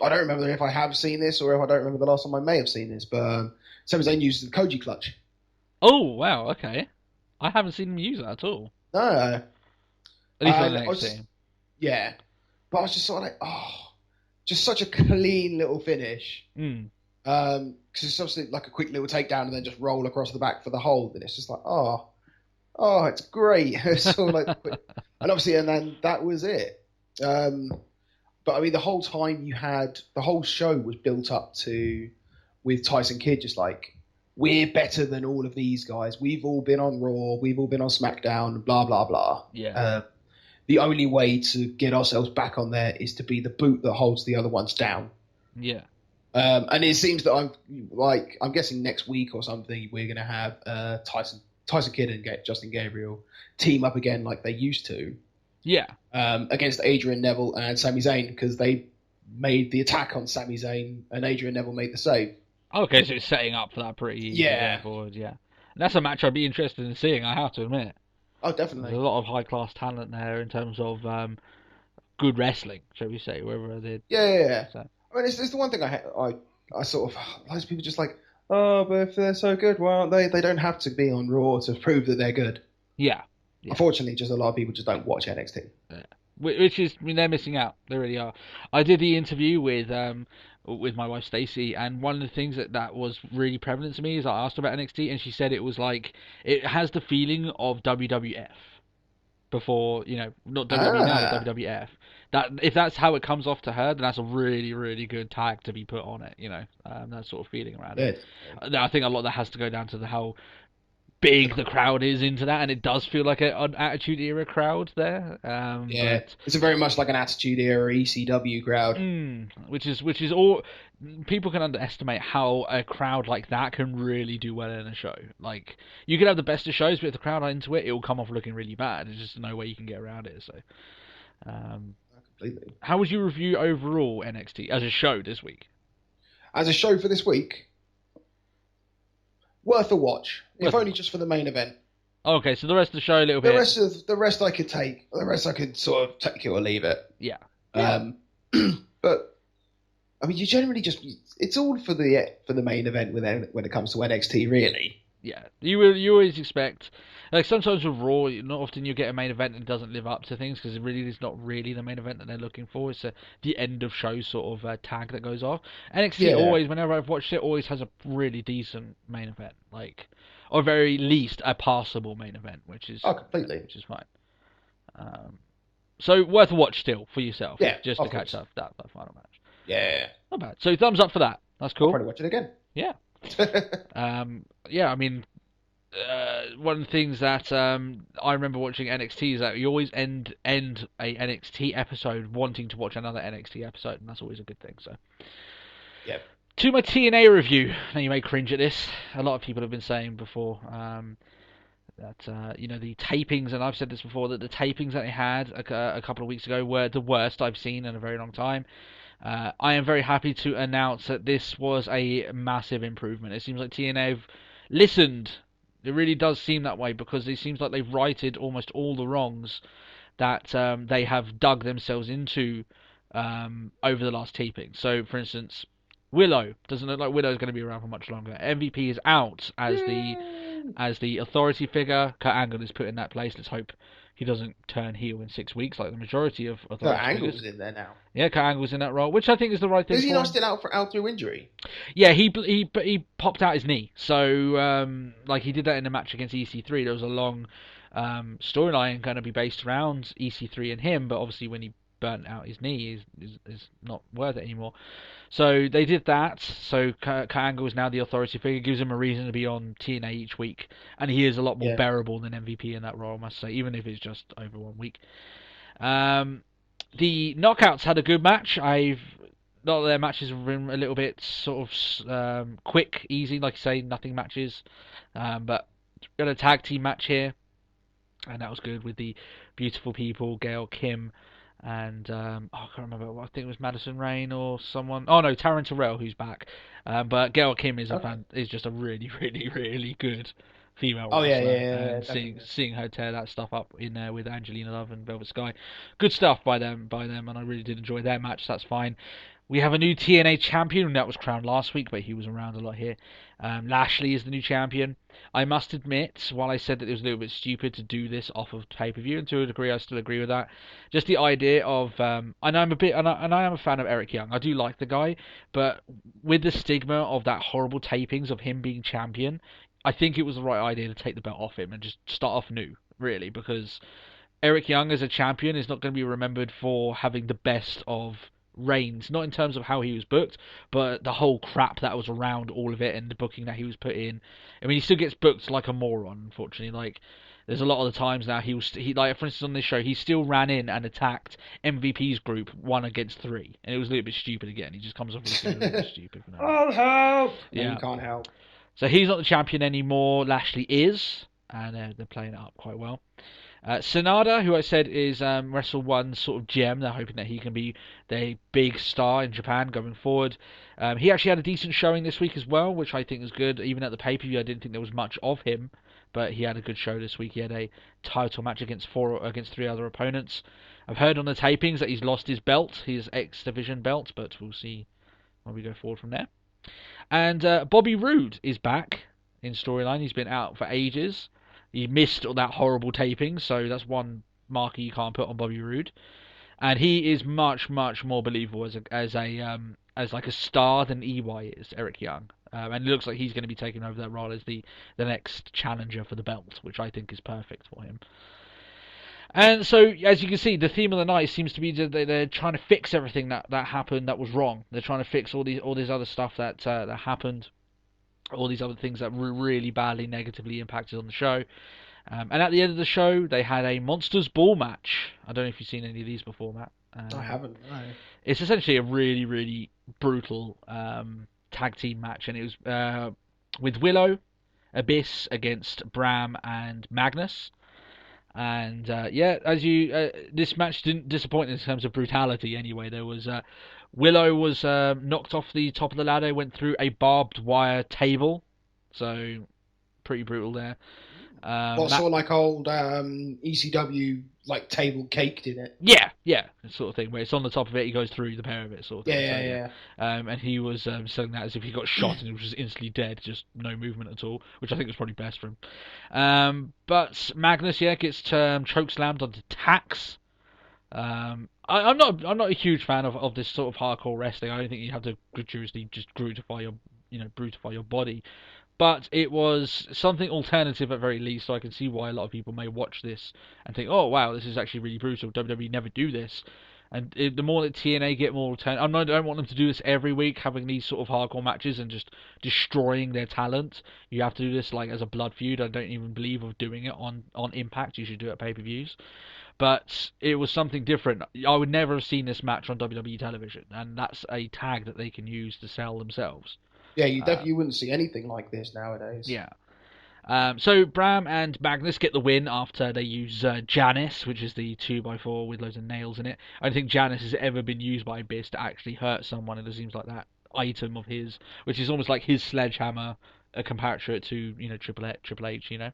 Speaker 4: remember if I have seen this or if I don't remember the last time I may have seen this, but Sami Zayn used the Koji clutch.
Speaker 3: Oh, wow, okay. I haven't seen him use that at all.
Speaker 4: No.
Speaker 3: At least on NXT.
Speaker 4: Yeah. But I was just sort of like, just such a clean little finish. Because it's obviously like a quick little takedown and then just roll across the back for the hold. And it's just like, it's great. It's sort of like, and obviously, and then that was it. But I mean, the whole time the whole show was built up with Tyson Kidd just like, we're better than all of these guys. We've all been on Raw. We've all been on SmackDown, blah, blah, blah.
Speaker 3: Yeah.
Speaker 4: The only way to get ourselves back on there is to be the boot that holds the other ones down.
Speaker 3: Yeah.
Speaker 4: And it seems that I'm guessing next week or something, we're going to have Tyson Kidd and Justin Gabriel team up again like they used to.
Speaker 3: Yeah.
Speaker 4: Against Adrian Neville and Sami Zayn because they made the attack on Sami Zayn and Adrian Neville made the save.
Speaker 3: Okay, so it's setting up for that pretty easy going forward, yeah. And that's a match I'd be interested in seeing, I have to admit.
Speaker 4: Oh, definitely.
Speaker 3: There's a lot of high-class talent there in terms of good wrestling, shall we say, wherever they...
Speaker 4: Yeah. So. I mean, it's the one thing I sort of... Loads of people just like, but if they're so good, why aren't they? They don't have to be on Raw to prove that they're good.
Speaker 3: Yeah.
Speaker 4: Unfortunately, just a lot of people just don't watch NXT.
Speaker 3: Yeah. Which is, I mean, they're missing out. They really are. I did the interview with my wife Stacey, and one of the things that was really prevalent to me is I asked her about NXT, and she said it was like it has the feeling of WWF before, not WWE now, but WWF. That if that's how it comes off to her, then that's a really, really good tag to be put on it. That sort of feeling around it. I think a lot of that has to go down to how big the crowd is into that, and it does feel like an Attitude Era crowd there.
Speaker 4: It's very much like an Attitude Era ECW crowd.
Speaker 3: Which is all people can underestimate how a crowd like that can really do well in a show. Like you could have the best of shows, but if the crowd are into it, it will come off looking really bad. There's just no way you can get around it. So,
Speaker 4: completely.
Speaker 3: How would you review overall NXT as a show this week?
Speaker 4: As a show for this week. Worth a watch, if only just for the main event.
Speaker 3: Okay, so the rest of the show a little bit.
Speaker 4: The rest I could take. The rest I could sort of take it or leave it.
Speaker 3: Yeah.
Speaker 4: But I mean, you generally it's all for the main event when it comes to NXT, really.
Speaker 3: Yeah, you always expect. Like sometimes with Raw, not often you get a main event and it doesn't live up to things because it really is not really the main event that they're looking for. It's the end of show sort of tag that goes off. NXT always, whenever I've watched it, always has a really decent main event. Like or very least a passable main event, which is
Speaker 4: completely,
Speaker 3: which is fine. So worth a watch still for yourself, just to catch up that final match.
Speaker 4: Yeah,
Speaker 3: not bad. So thumbs up for that. That's cool.
Speaker 4: I'll probably watch it again.
Speaker 3: Yeah. I mean, one of the things that I remember watching NXT is that you always end a NXT episode wanting to watch another NXT episode, and that's always a good thing. So,
Speaker 4: yeah.
Speaker 3: To my TNA review. Now you may cringe at this. A lot of people have been saying before that the tapings, and I've said this before, that the tapings that they had a couple of weeks ago were the worst I've seen in a very long time. I am very happy to announce that this was a massive improvement. It seems like TNA have listened. It really does seem that way, because it seems like they've righted almost all the wrongs that they have dug themselves into over the last taping. So, for instance, Willow doesn't look like Willow's going to be around for much longer. MVP is out as the authority figure. Kurt Angle is put in that place. Let's hope he doesn't turn heel in 6 weeks like the majority of authority
Speaker 4: figures. Kurt Angle's in there now.
Speaker 3: Yeah, Kurt Angle's in that role, which I think is the right thing.
Speaker 4: Is he not still out through injury?
Speaker 3: Yeah, he popped out his knee. So he did that in a match against EC3. There was a long storyline going to be based around EC3 and him, but obviously when he burnt out his knee, is not worth it anymore. So they did that. So Kurt Angle is now the authority figure. Gives him a reason to be on TNA each week, and he is a lot more bearable than MVP in that role, I must say, even if it's just over 1 week. The Knockouts had a good match. Not that their matches have been a little bit sort of quick, easy, like you say, nothing matches. But got a tag team match here, and that was good with the beautiful people, Gail, Kim, and I can't remember. I think it was Madison Rain or someone. Oh no, Taryn Terrell, who's back. But Gail Kim is is just a really, really, really good female wrestler. And seeing her tear that stuff up in there with Angelina Love and Velvet Sky, good stuff by them, and I really did enjoy their match. That's fine. We have a new TNA champion that was crowned last week, but he was around a lot here. Lashley is the new champion. I must admit, while I said that it was a little bit stupid to do this off of pay-per-view, and to a degree I still agree with that, just the idea of, and I am a fan of Eric Young. I do like the guy, but with the stigma of that horrible tapings of him being champion, I think it was the right idea to take the belt off him and just start off new, really, because Eric Young as a champion is not going to be remembered for having the best of reigns, not in terms of how he was booked, but the whole crap that was around all of it and the booking that he was put in. I mean, he still gets booked like a moron, unfortunately. Like, there's a lot of the times now he like, for instance, on this show, he still ran in and attacked MVP's group 1 against 3, and it was a little bit stupid again. He just comes off looking a little bit stupid.
Speaker 4: I'll help! Yeah. No, you can't help.
Speaker 3: So he's not the champion anymore. Lashley is, and they're playing it up quite well. Sanada, who I said is Wrestle 1's sort of gem, they're hoping that he can be the big star in Japan going forward. He actually had a decent showing this week as well, which I think is good. Even at the pay-per-view, I didn't think there was much of him, but he had a good show this week. He had a title match against 3 other opponents. I've heard on the tapings that he's lost his belt, his X-Division belt, but we'll see when we go forward from there. And Bobby Roode is back in storyline. He's been out for ages. He missed all that horrible taping, so that's one marker you can't put on Bobby Roode. And he is much, much more believable as like a star than EY is, Eric Young. And it looks like he's going to be taking over that role as the next challenger for the belt, which I think is perfect for him. And so, as you can see, the theme of the night seems to be that they're trying to fix everything that happened that was wrong. They're trying to fix all this other stuff that happened. All these other things that really badly negatively impacted on the show. And at the end of the show, they had a Monsters Ball match. I don't know if you've seen any of these before, Matt.
Speaker 4: I haven't, no.
Speaker 3: It's essentially a really, really brutal tag team match. And it was with Willow, Abyss against Bram and Magnus. And this match didn't disappoint in terms of brutality anyway. There was Willow was knocked off the top of the ladder, went through a barbed wire table, so pretty brutal there.
Speaker 4: Sort of like old ECW like table caked in it?
Speaker 3: Yeah, sort of thing where it's on the top of it, he goes through the pair of it, sort of thing. Yeah. And he was selling that as if he got shot and he was just instantly dead, just no movement at all, which I think was probably best for him. But Magnus, gets chokeslammed onto tacks. I'm not a huge fan of this sort of hardcore wrestling. I don't think you have to gratuitously just brutify your body. But it was something alternative at very least, so I can see why a lot of people may watch this and think, oh wow, this is actually really brutal. WWE never do this. And the more that TNA get more alternative, I don't want them to do this every week, having these sort of hardcore matches and just destroying their talent. You have to do this like as a blood feud. I don't even believe of doing it on Impact. You should do it at pay-per-views. But it was something different. I would never have seen this match on WWE television, and that's a tag that they can use to sell themselves.
Speaker 4: Yeah, you definitely wouldn't see anything like this nowadays.
Speaker 3: Yeah. So Bram and Magnus get the win after they use Janice, which is the 2x4 with loads of nails in it. I don't think Janice has ever been used by Abyss to actually hurt someone, and it seems like that item of his, which is almost like his sledgehammer, a comparator to Triple H, you know.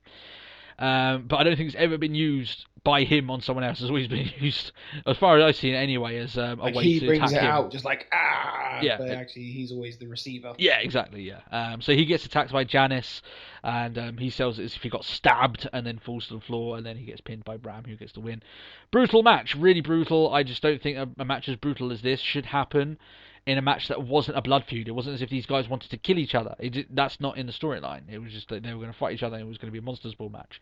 Speaker 3: But I don't think it's ever been used by him on someone else. It's always been used, as far as I've seen it anyway, as a way to attack him.
Speaker 4: He brings it out just like,
Speaker 3: yeah,
Speaker 4: but actually he's always the receiver.
Speaker 3: Yeah, exactly, yeah. So he gets attacked by Janice, and he sells it as if he got stabbed and then falls to the floor, and then he gets pinned by Bram, who gets the win. Brutal match, really brutal. I just don't think a match as brutal as this should happen in a match that wasn't a blood feud. It wasn't as if these guys wanted to kill each other. That's not in the storyline. It was just that they were going to fight each other and it was going to be a Monsters Ball match.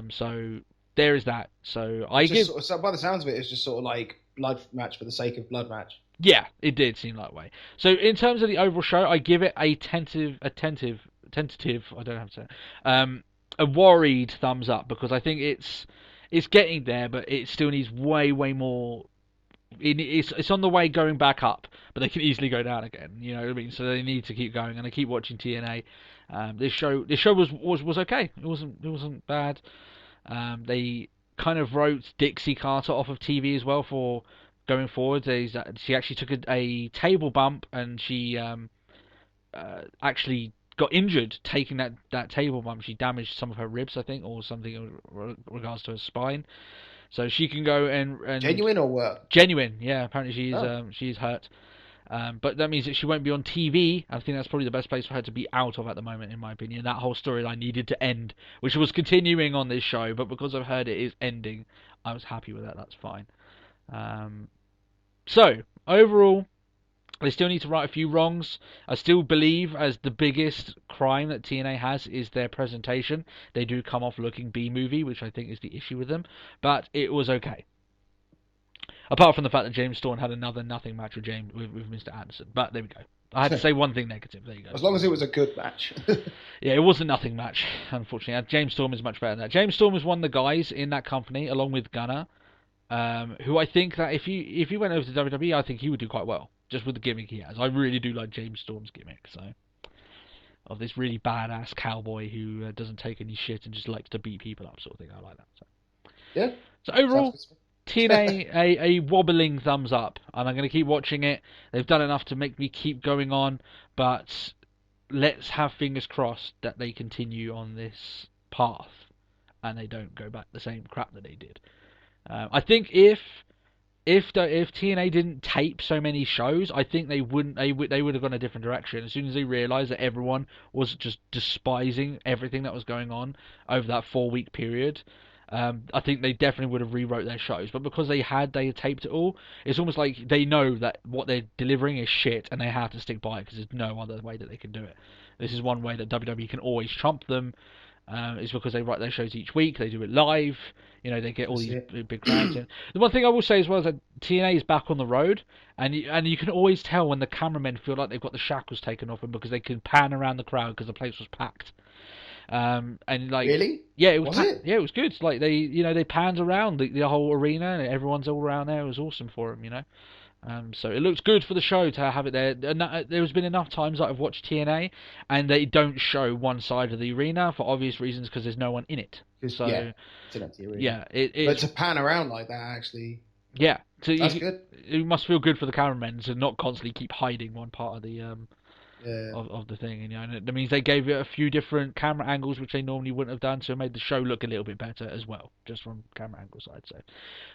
Speaker 3: So there is that. So by
Speaker 4: the sounds of it, it's just sort of like blood match for the sake of blood match.
Speaker 3: Yeah, it did seem that way. So in terms of the overall show, I give it a tentative, I don't know how to say it, a worried thumbs up, because I think it's getting there, but it still needs way more. It's on the way going back up, but they can easily go down again. You know what I mean? So they need to keep going, and I keep watching TNA. This show was okay. It wasn't bad. They kind of wrote Dixie Carter off of TV as well for going forward. She actually took a table bump, and she actually got injured taking that table bump. She damaged some of her ribs, I think, or something in regards to her spine. So she can go and
Speaker 4: genuine or what?
Speaker 3: Genuine, yeah. Apparently she's hurt, but that means that she won't be on TV. I think that's probably the best place for her to be out of at the moment, in my opinion. That whole storyline needed to end, which was continuing on this show, but because I've heard it is ending, I was happy with that. That's fine. So overall, they still need to right a few wrongs. I still believe as the biggest crime that TNA has is their presentation. They do come off looking B-movie, which I think is the issue with them. But it was okay. Apart from the fact that James Storm had another nothing match with Mr. Anderson. But there we go. I had to say one thing negative. There you go.
Speaker 4: As long as it was a good match.
Speaker 3: Yeah, it was a nothing match, unfortunately. James Storm is much better than that. James Storm is one of the guys in that company, along with Gunner, who I think that if he went over to WWE, I think he would do quite well. Just with the gimmick he has. I really do like James Storm's gimmick, so. Of this really badass cowboy who doesn't take any shit and just likes to beat people up, sort of thing. I like that. So.
Speaker 4: Yeah.
Speaker 3: So overall, TNA, a wobbling thumbs up. And I'm going to keep watching it. They've done enough to make me keep going on. But let's have fingers crossed that they continue on this path. And they don't go back the same crap that they did. I think if TNA didn't tape so many shows, I think they would have gone a different direction. As soon as they realised that everyone was just despising everything that was going on over that 4-week period, I think they definitely would have rewrote their shows. But because they had taped it all, it's almost like they know that what they're delivering is shit, and they have to stick by it because there's no other way that they can do it. This is one way that WWE can always trump them. Is because they write their shows each week. They do it live. You know, they get all these big crowds in. The one thing I will say as well is that TNA is back on the road, and you can always tell when the cameramen feel like they've got the shackles taken off them because they can pan around the crowd because the place was packed. And like
Speaker 4: really,
Speaker 3: yeah, it was yeah, it was good. Like they panned around the whole arena and everyone's all around there. It was awesome for them, you know. So it looks good for the show to have it there. And there's been enough times that I've watched TNA and they don't show one side of the arena for obvious reasons because there's no one in it. So
Speaker 4: yeah, it's an empty arena.
Speaker 3: Yeah,
Speaker 4: but to pan around like that actually.
Speaker 3: Yeah, so
Speaker 4: that's good.
Speaker 3: It must feel good for the cameramen to not constantly keep hiding one part of the of the thing, you know, and that means they gave it a few different camera angles which they normally wouldn't have done, so it made the show look a little bit better as well, just from camera angle side. So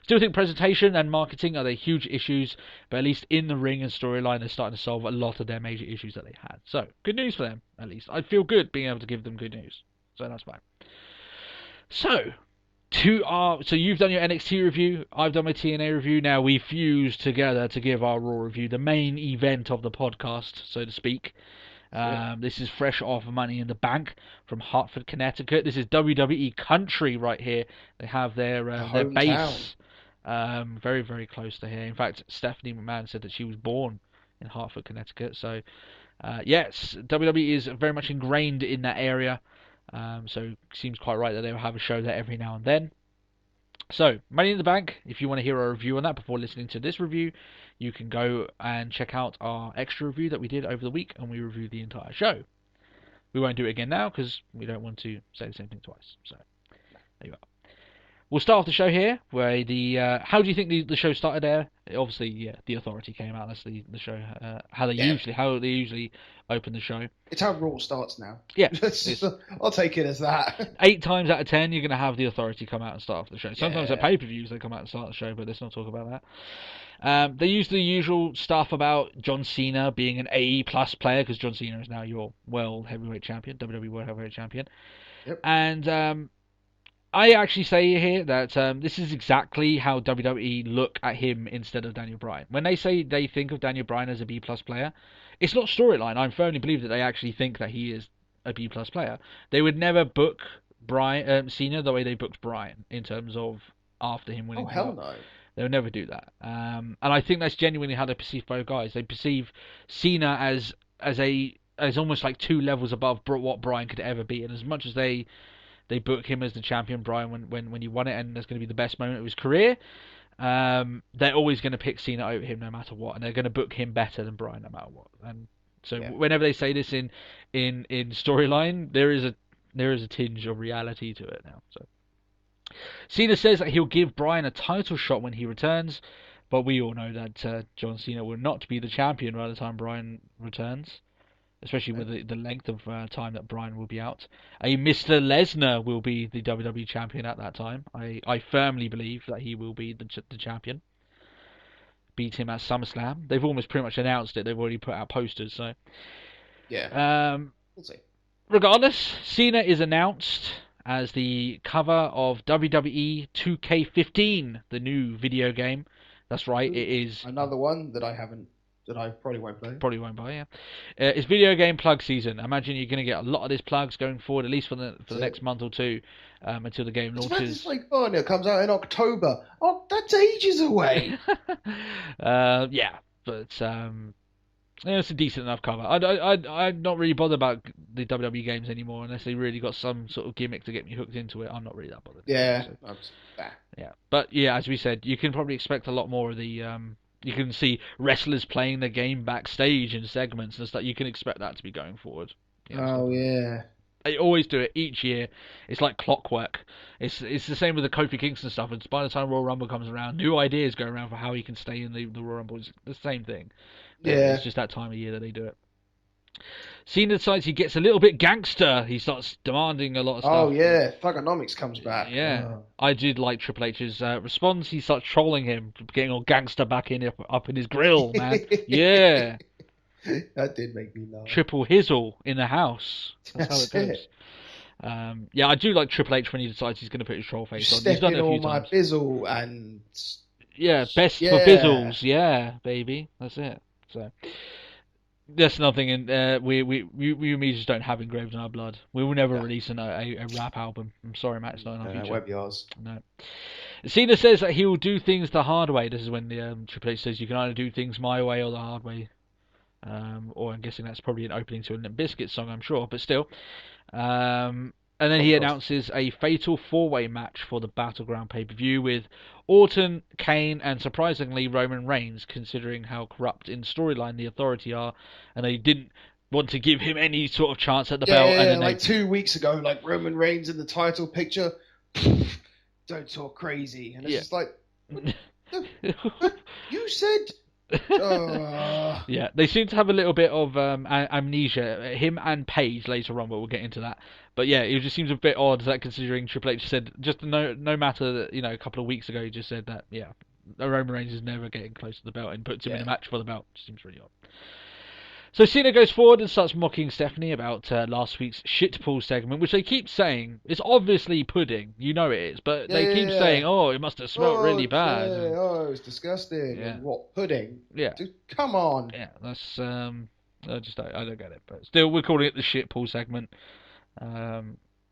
Speaker 3: still think presentation and marketing are the huge issues, but at least in the ring and storyline they're starting to solve a lot of their major issues that they had. So good news for them, at least. I feel good being able to give them good news, so that's fine. So you've done your NXT review, I've done my TNA review. Now we fuse together to give our Raw review, the main event of the podcast, so to speak. This is fresh off Money in the Bank from Hartford, Connecticut. This is WWE country right here. They have their base very, very close to here. In fact, Stephanie McMahon said that she was born in Hartford, Connecticut. So, yes, WWE is very much ingrained in that area. So it seems quite right that they will have a show there every now and then. So, Money in the Bank, if you want to hear a review on that before listening to this review, you can go and check out our extra review that we did over the week, and we reviewed the entire show. We won't do it again now, because we don't want to say the same thing twice. So, there you are. We'll start off the show here, where how do you think the show started there? Obviously, the Authority came out. That's the show. How they usually open the show.
Speaker 4: It's how Raw starts now.
Speaker 3: Yeah,
Speaker 4: I'll take it as that.
Speaker 3: 8 times out of 10, you're going to have the Authority come out and start off the show. Sometimes at pay-per-views they come out and start the show, but let's not talk about that. They use the usual stuff about John Cena being an AE plus player, because John Cena is now your World Heavyweight Champion, WWE World Heavyweight Champion.
Speaker 4: Yep.
Speaker 3: And I actually say here that this is exactly how WWE look at him instead of Daniel Bryan. When they say they think of Daniel Bryan as a B+ player, it's not storyline. I firmly believe that they actually think that he is a B+ player. They would never book Cena the way they booked Bryan in terms of after him winning.
Speaker 4: Oh, hell no.
Speaker 3: They would never do that. And I think that's genuinely how they perceive both guys. They perceive Cena as almost like 2 levels above what Bryan could ever be. And as much as they book him as the champion, Bryan, when he won it, and that's going to be the best moment of his career, they're always going to pick Cena over him no matter what, and they're going to book him better than Bryan no matter what. And so whenever they say this in storyline, there is a tinge of reality to it now. So Cena says that he'll give Bryan a title shot when he returns, but we all know that John Cena will not be the champion by the time Bryan returns. Especially with the length of time that Bryan will be out. A Mr. Lesnar will be the WWE champion at that time. I firmly believe that he will be the champion. Beat him at SummerSlam. They've almost pretty much announced it. They've already put out posters. So
Speaker 4: yeah, we'll see.
Speaker 3: Regardless, Cena is announced as the cover of WWE 2K15, the new video game. That's right, it is
Speaker 4: another one that I probably won't play.
Speaker 3: Probably won't buy, yeah. It's video game plug season. I imagine you're going to get a lot of these plugs going forward, at least for the next month or two, until the game launches.
Speaker 4: It's like, it comes out in October. Oh, that's ages away.
Speaker 3: Yeah, but it's a decent enough cover. I'm not really bothered about the WWE games anymore, unless they really got some sort of gimmick to get me hooked into it. I'm not really that bothered.
Speaker 4: Yeah.
Speaker 3: Yeah, but yeah, as we said, you can probably expect a lot more of the. You can see wrestlers playing the game backstage in segments and stuff. You can expect that to be going forward.
Speaker 4: Yeah.
Speaker 3: They always do it each year. It's like clockwork. It's the same with the Kofi Kingston stuff. And by the time Royal Rumble comes around, new ideas go around for how he can stay in the Royal Rumble. It's the same thing.
Speaker 4: Yeah.
Speaker 3: It's just that time of year that they do it. Cena decides he gets a little bit gangster. He starts demanding a lot of stuff.
Speaker 4: Oh, yeah. Thugonomics comes back.
Speaker 3: Yeah. Oh. I did like Triple H's response. He starts trolling him, getting all gangster back up in his grill, man. Yeah.
Speaker 4: That did make me laugh.
Speaker 3: Triple Hizzle in the house. That's how it goes. Yeah, I do like Triple H when he decides he's going to put his troll face on. He's done it a few times.
Speaker 4: My bizzle and...
Speaker 3: Yeah, best for bizzles. Yeah, baby. That's it. So... That's nothing, and we just don't have engraved in our blood. We will never release a rap album. I'm sorry, Matt, it's not in our future.
Speaker 4: Web yours.
Speaker 3: No. Cena says that he will do things the hard way. This is when the Triple H says you can either do things my way or the hard way. Or I'm guessing that's probably an opening to a Limp Bizkit song, I'm sure, but still. And then he announces a fatal 4-way match for the Battleground pay-per-view with Orton, Kane, and surprisingly Roman Reigns, considering how corrupt in storyline the Authority are, and they didn't want to give him any sort of chance at the belt.
Speaker 4: Yeah, and then 2 weeks ago, like Roman Reigns in the title picture, don't talk crazy. And it's just like, you said...
Speaker 3: Yeah, they seem to have a little bit of amnesia. Him and Paige later on, but we'll get into that. But yeah, it just seems a bit odd that considering Triple H said just no matter that a couple of weeks ago he just said that Roman Reigns is never getting close to the belt and puts him in a match for the belt. Seems really odd. So Cena goes forward and starts mocking Stephanie about last week's shit pool segment, which they keep saying is obviously pudding. You know it is, but they keep saying, "Oh, it must have smelled really bad."
Speaker 4: Yeah, it was disgusting.
Speaker 3: Yeah.
Speaker 4: And what, pudding?
Speaker 3: Yeah.
Speaker 4: Come on.
Speaker 3: Yeah, that's I don't get it. But still, we're calling it the shit pool segment.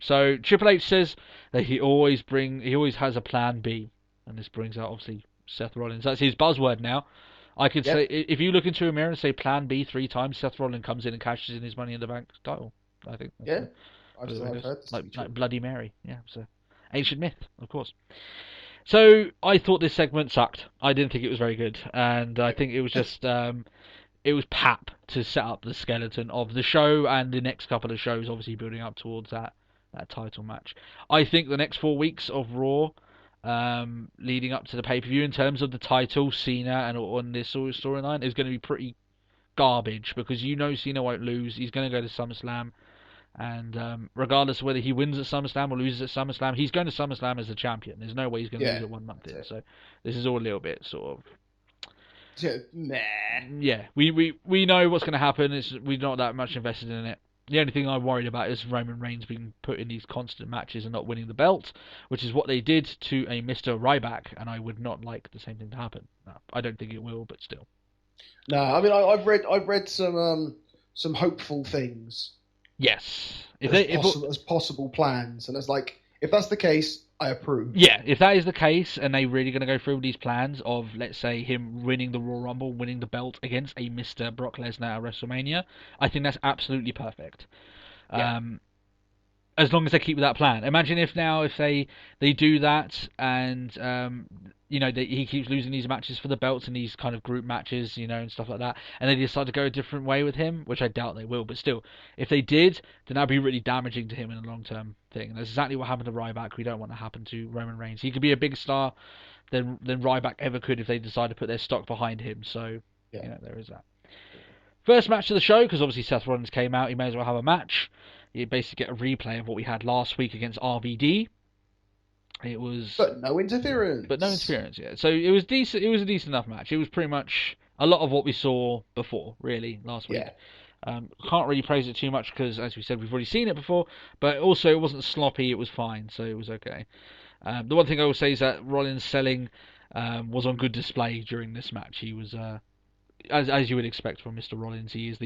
Speaker 3: So Triple H says that he always has a plan B, and this brings out obviously Seth Rollins. That's his buzzword now. I could say, if you look into a mirror and say plan B 3 times, Seth Rollins comes in and cashes in his Money in the Bank title. I think.
Speaker 4: I've heard this
Speaker 3: like Bloody Mary. Yeah, so ancient myth, of course. So I thought this segment sucked. I didn't think it was very good, and I think it was just it was pap to set up the skeleton of the show and the next couple of shows, obviously building up towards that title match. I think the next 4 weeks of Raw, leading up to the pay-per-view in terms of the title, Cena, and on this storyline is going to be pretty garbage, because Cena won't lose. He's going to go to SummerSlam, and regardless of whether he wins at SummerSlam or loses at SummerSlam, he's going to SummerSlam as the champion. There's no way he's going to lose it 1 month in. So this is all a little bit sort of... Yeah, we know what's going to happen. We're not that much invested in it. The only thing I'm worried about is Roman Reigns being put in these constant matches and not winning the belt, which is what they did to a Mr. Ryback, and I would not like the same thing to happen. No, I don't think it will, but still.
Speaker 4: No, I mean I've read some hopeful things.
Speaker 3: Yes,
Speaker 4: as possible plans, and it's like, if that's the case, I approve.
Speaker 3: Yeah, if that is the case, and they're really going to go through these plans of, let's say, him winning the Royal Rumble, winning the belt against a Mr. Brock Lesnar at WrestleMania, I think that's absolutely perfect. Yeah. As long as they keep with that plan. Imagine if they do that, and he keeps losing these matches for the belts and these kind of group matches, and stuff like that, and they decide to go a different way with him, which I doubt they will, but still, if they did, then that'd be really damaging to him in the long term thing. And that's exactly what happened to Ryback. We don't want to happen to Roman Reigns. He could be a bigger star than Ryback ever could if they decide to put their stock behind him. So there is that. First match of the show, because obviously Seth Rollins came out, he may as well have a match. You basically get a replay of what we had last week against RVD. It was...
Speaker 4: But no interference,
Speaker 3: yeah. So it was decent. It was a decent enough match. It was pretty much a lot of what we saw before, really, last week. Yeah. Can't really praise it too much because, as we said, we've already seen it before. But also, it wasn't sloppy. It was fine, so it was okay. The one thing I will say is that Rollins' selling was on good display during this match. He was... As you would expect from Mr. Rollins, he is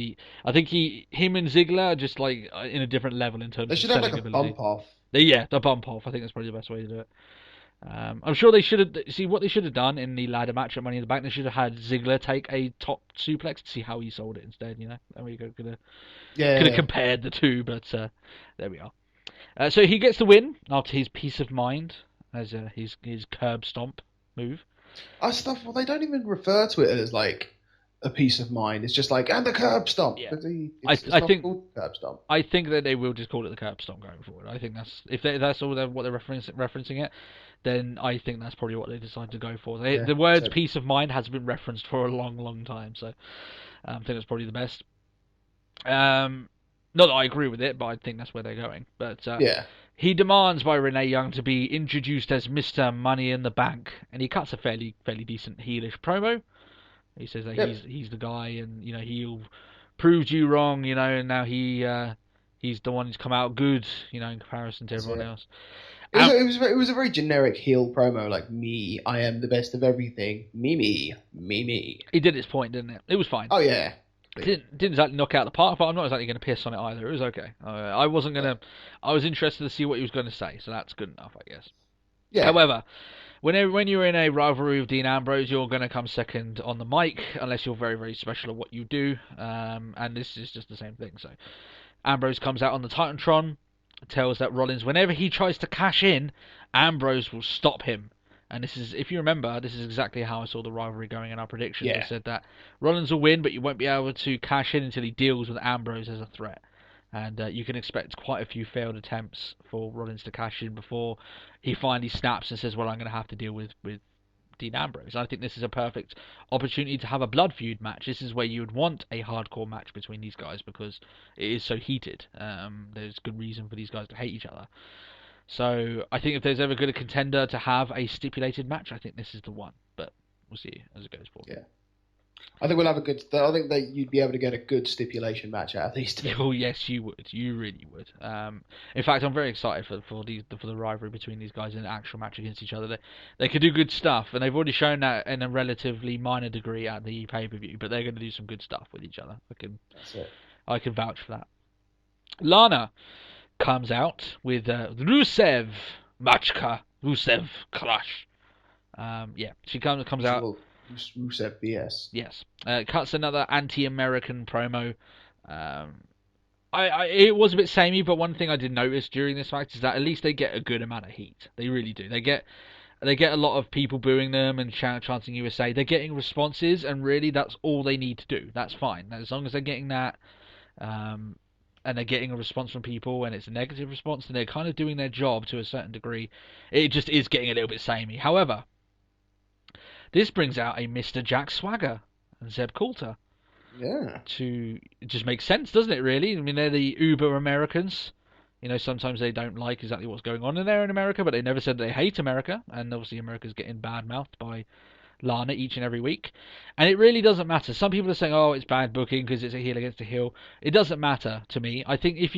Speaker 3: I think him and Ziggler are just like in a different level in terms of selling ability. They should have like a bump off. The bump off. I think that's probably the best way to do it. I'm sure they should have... See, what they should have done in the ladder match at Money in the Bank, they should have had Ziggler take a top suplex to see how he sold it instead, There we go. Could have compared the two, but there we are. So he gets the win after his Peace of Mind, as his curb stomp move.
Speaker 4: Well, they don't even refer to it as like a Peace of Mind. It's just like, and the curb stomp. Yeah. It's not called curb stomp.
Speaker 3: I think that they will just call it the curb stomp going forward. I think that's all what they're referencing it, then I think that's probably what they decided to go for. The words Peace of Mind has been referenced for a long, long time, so I think that's probably the best. Not that I agree with it, but I think that's where they're going. But he demands by Renee Young to be introduced as Mr. Money in the Bank, and he cuts a fairly decent heelish promo. He says that he's the guy, and he'll prove you wrong, and now he's the one who's come out good, in comparison to everyone else.
Speaker 4: It was a very generic heel promo, like, me, I am the best of everything, me.
Speaker 3: He did his point, didn't it? It was fine.
Speaker 4: Oh yeah.
Speaker 3: Didn't exactly knock out the park, but I'm not exactly going to piss on it either. It was okay. I wasn't gonna. I was interested to see what he was going to say, so that's good enough, I guess. Yeah. However, when you're in a rivalry with Dean Ambrose, you're going to come second on the mic, unless you're very, very special at what you do. And this is just the same thing. So Ambrose comes out on the Titantron, tells that Rollins, whenever he tries to cash in, Ambrose will stop him. And this is, if you remember, this is exactly how I saw the rivalry going in our predictions. I said that Rollins will win, but you won't be able to cash in until he deals with Ambrose as a threat. And you can expect quite a few failed attempts for Rollins to cash in before he finally snaps and says, well, I'm going to have to deal with Dean Ambrose. I think this is a perfect opportunity to have a blood feud match. This is where you would want a hardcore match between these guys because it is so heated. There's good reason for these guys to hate each other. So I think if there's ever good a contender to have a stipulated match, I think this is the one. But we'll see as it goes forward.
Speaker 4: Yeah. I think we'll have a good. I think that you'd be able to get a good stipulation match out of these two.
Speaker 3: Oh yes, you would. You really would. In fact, I'm very excited for the rivalry between these guys in an actual match against each other. They could do good stuff, and they've already shown that in a relatively minor degree at the pay-per-view. But they're going to do some good stuff with each other.
Speaker 4: That's it.
Speaker 3: I can vouch for that. Lana comes out with Rusev Machka Rusev Crush. She comes out.
Speaker 4: Rusev BS.
Speaker 3: Yes. Cuts another anti-American promo. It was a bit samey, but one thing I did notice during this match is that at least they get a good amount of heat. They really do. They get a lot of people booing them and chanting USA. They're getting responses, and really that's all they need to do. That's fine. As long as they're getting that, and they're getting a response from people, and it's a negative response, then they're kind of doing their job to a certain degree. It just is getting a little bit samey. However, this brings out a Mr. Jack Swagger and Zeb Coulter.
Speaker 4: Yeah.
Speaker 3: It just makes sense, doesn't it, really? I mean, they're the uber Americans. You know, sometimes they don't like exactly what's going on in there in America, but they never said they hate America. And obviously America's getting bad-mouthed by Lana each and every week. And it really doesn't matter. Some people are saying, oh, it's bad booking because it's a heel against a heel. It doesn't matter to me. I think if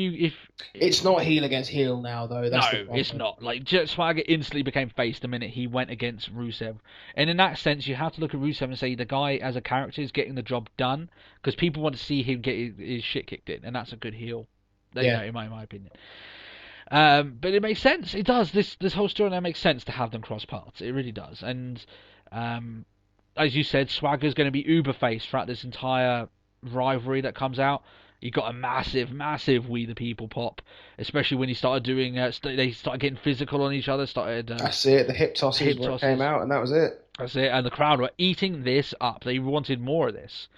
Speaker 4: it's not heel against heel now, though. That's
Speaker 3: no, it's not. Like, Jack Swagger instantly became face the minute he went against Rusev. And in that sense, you have to look at Rusev and say the guy as a character is getting the job done because people want to see him get his shit kicked in, and that's a good heel.
Speaker 4: Yeah.
Speaker 3: In my opinion. But it makes sense. It does. This whole storyline makes sense to have them cross paths. It really does. And as you said, Swagger's going to be uber face throughout this entire rivalry that comes out. You got a massive We the People pop, especially when he started doing. They started getting physical on each other.
Speaker 4: That's it. The hip tosses came out, and that was it.
Speaker 3: That's it. And the crowd were eating this up. They wanted more of this,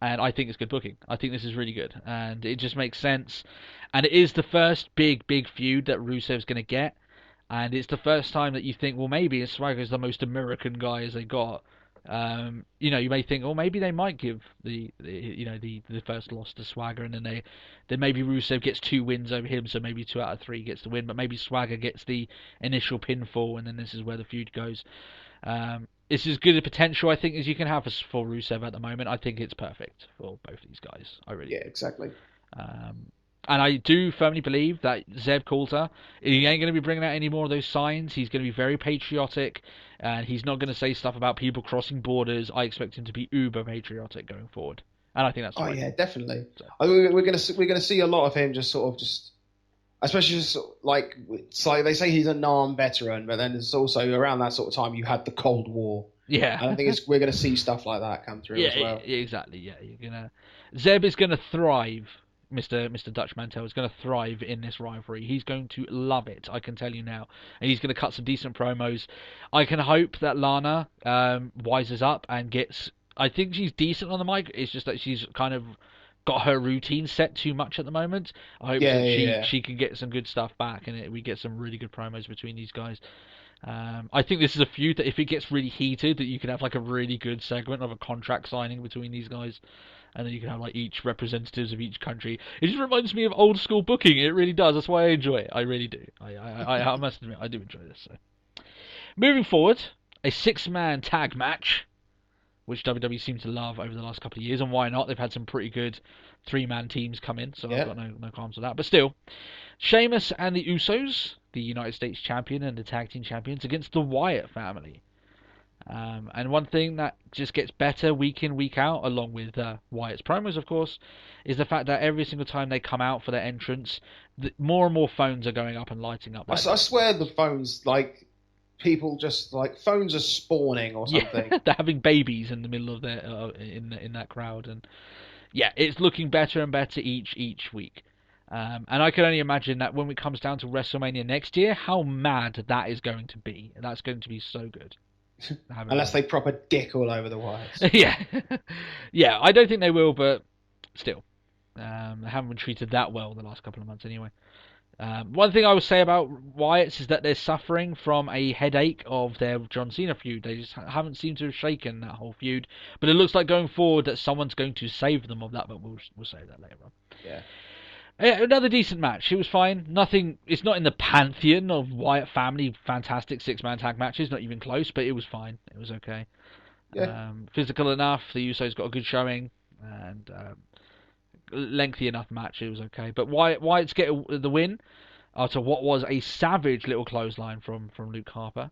Speaker 3: and I think it's good booking. I think this is really good, and it just makes sense. And it is the first big feud that Rusev's going to get, and it's the first time that you think, well, maybe Swagger's the most American guy as they got. You may think, oh, maybe they might give the first loss to Swagger, and then maybe Rusev gets 2 wins over him, so maybe 2 out of 3 gets the win, but maybe Swagger gets the initial pinfall, and then this is where the feud goes. It's as good a potential, I think, as you can have for Rusev at the moment. I think it's perfect for both these guys. I really do.
Speaker 4: Exactly.
Speaker 3: And I do firmly believe that Zeb Coulter, he ain't going to be bringing out any more of those signs. He's going to be very patriotic, and he's not going to say stuff about people crossing borders. I expect him to be uber patriotic going forward, and I think that's right.
Speaker 4: Oh yeah, definitely. So. We're going to see a lot of him especially it's like they say he's a non-veteran, but then it's also around that sort of time you had the Cold War.
Speaker 3: Yeah,
Speaker 4: and I think we're going to see stuff like that come through as well.
Speaker 3: Exactly. Yeah, Zeb is going to thrive. Mr. Dutch Mantel is going to thrive in this rivalry. He's going to love it, I can tell you now. And he's going to cut some decent promos. I can hope that Lana wises up and gets... I think she's decent on the mic. It's just that she's kind of got her routine set too much at the moment. I hope she can get some good stuff back, and we get some really good promos between these guys. I think this is a feud that if it gets really heated, that you can have like a really good segment of a contract signing between these guys. And then you can have like each representatives of each country. It just reminds me of old school booking. It really does. That's why I enjoy it. I really do. I must admit, I do enjoy this. So. Moving forward, a 6-man tag match, which WWE seemed to love over the last couple of years, and why not? They've had some pretty good 3-man teams come in, so I've got no qualms with that. But still, Sheamus and the Usos, the United States champion and the tag team champions, against the Wyatt family. And one thing that just gets better week in, week out, along with Wyatt's promos, of course, is the fact that every single time they come out for their entrance, more and more phones are going up and lighting up.
Speaker 4: I swear the phones, people just, phones are spawning or something.
Speaker 3: Yeah, they're having babies in the middle of their in that crowd. And yeah, it's looking better and better each week. And I can only imagine that when it comes down to WrestleMania next year, how mad that is going to be. That's going to be so good.
Speaker 4: Unless they prop a dick all over the wires.
Speaker 3: Yeah, I don't think they will, but still, they haven't been treated that well the last couple of months anyway. One thing I would say about Wyatt's is that they're suffering from a headache of their John Cena feud. They just haven't seemed to have shaken that whole feud, but it looks like going forward that someone's going to save them of that, but we'll say that later on.
Speaker 4: Yeah.
Speaker 3: Another decent match. It was fine. Nothing. It's not in the pantheon of Wyatt family fantastic 6-man tag matches. Not even close. But it was fine. It was okay.
Speaker 4: Yeah.
Speaker 3: Physical enough. The Usos got a good showing, and lengthy enough match. It was okay. But Wyatt's get the win after what was a savage little clothesline from Luke Harper,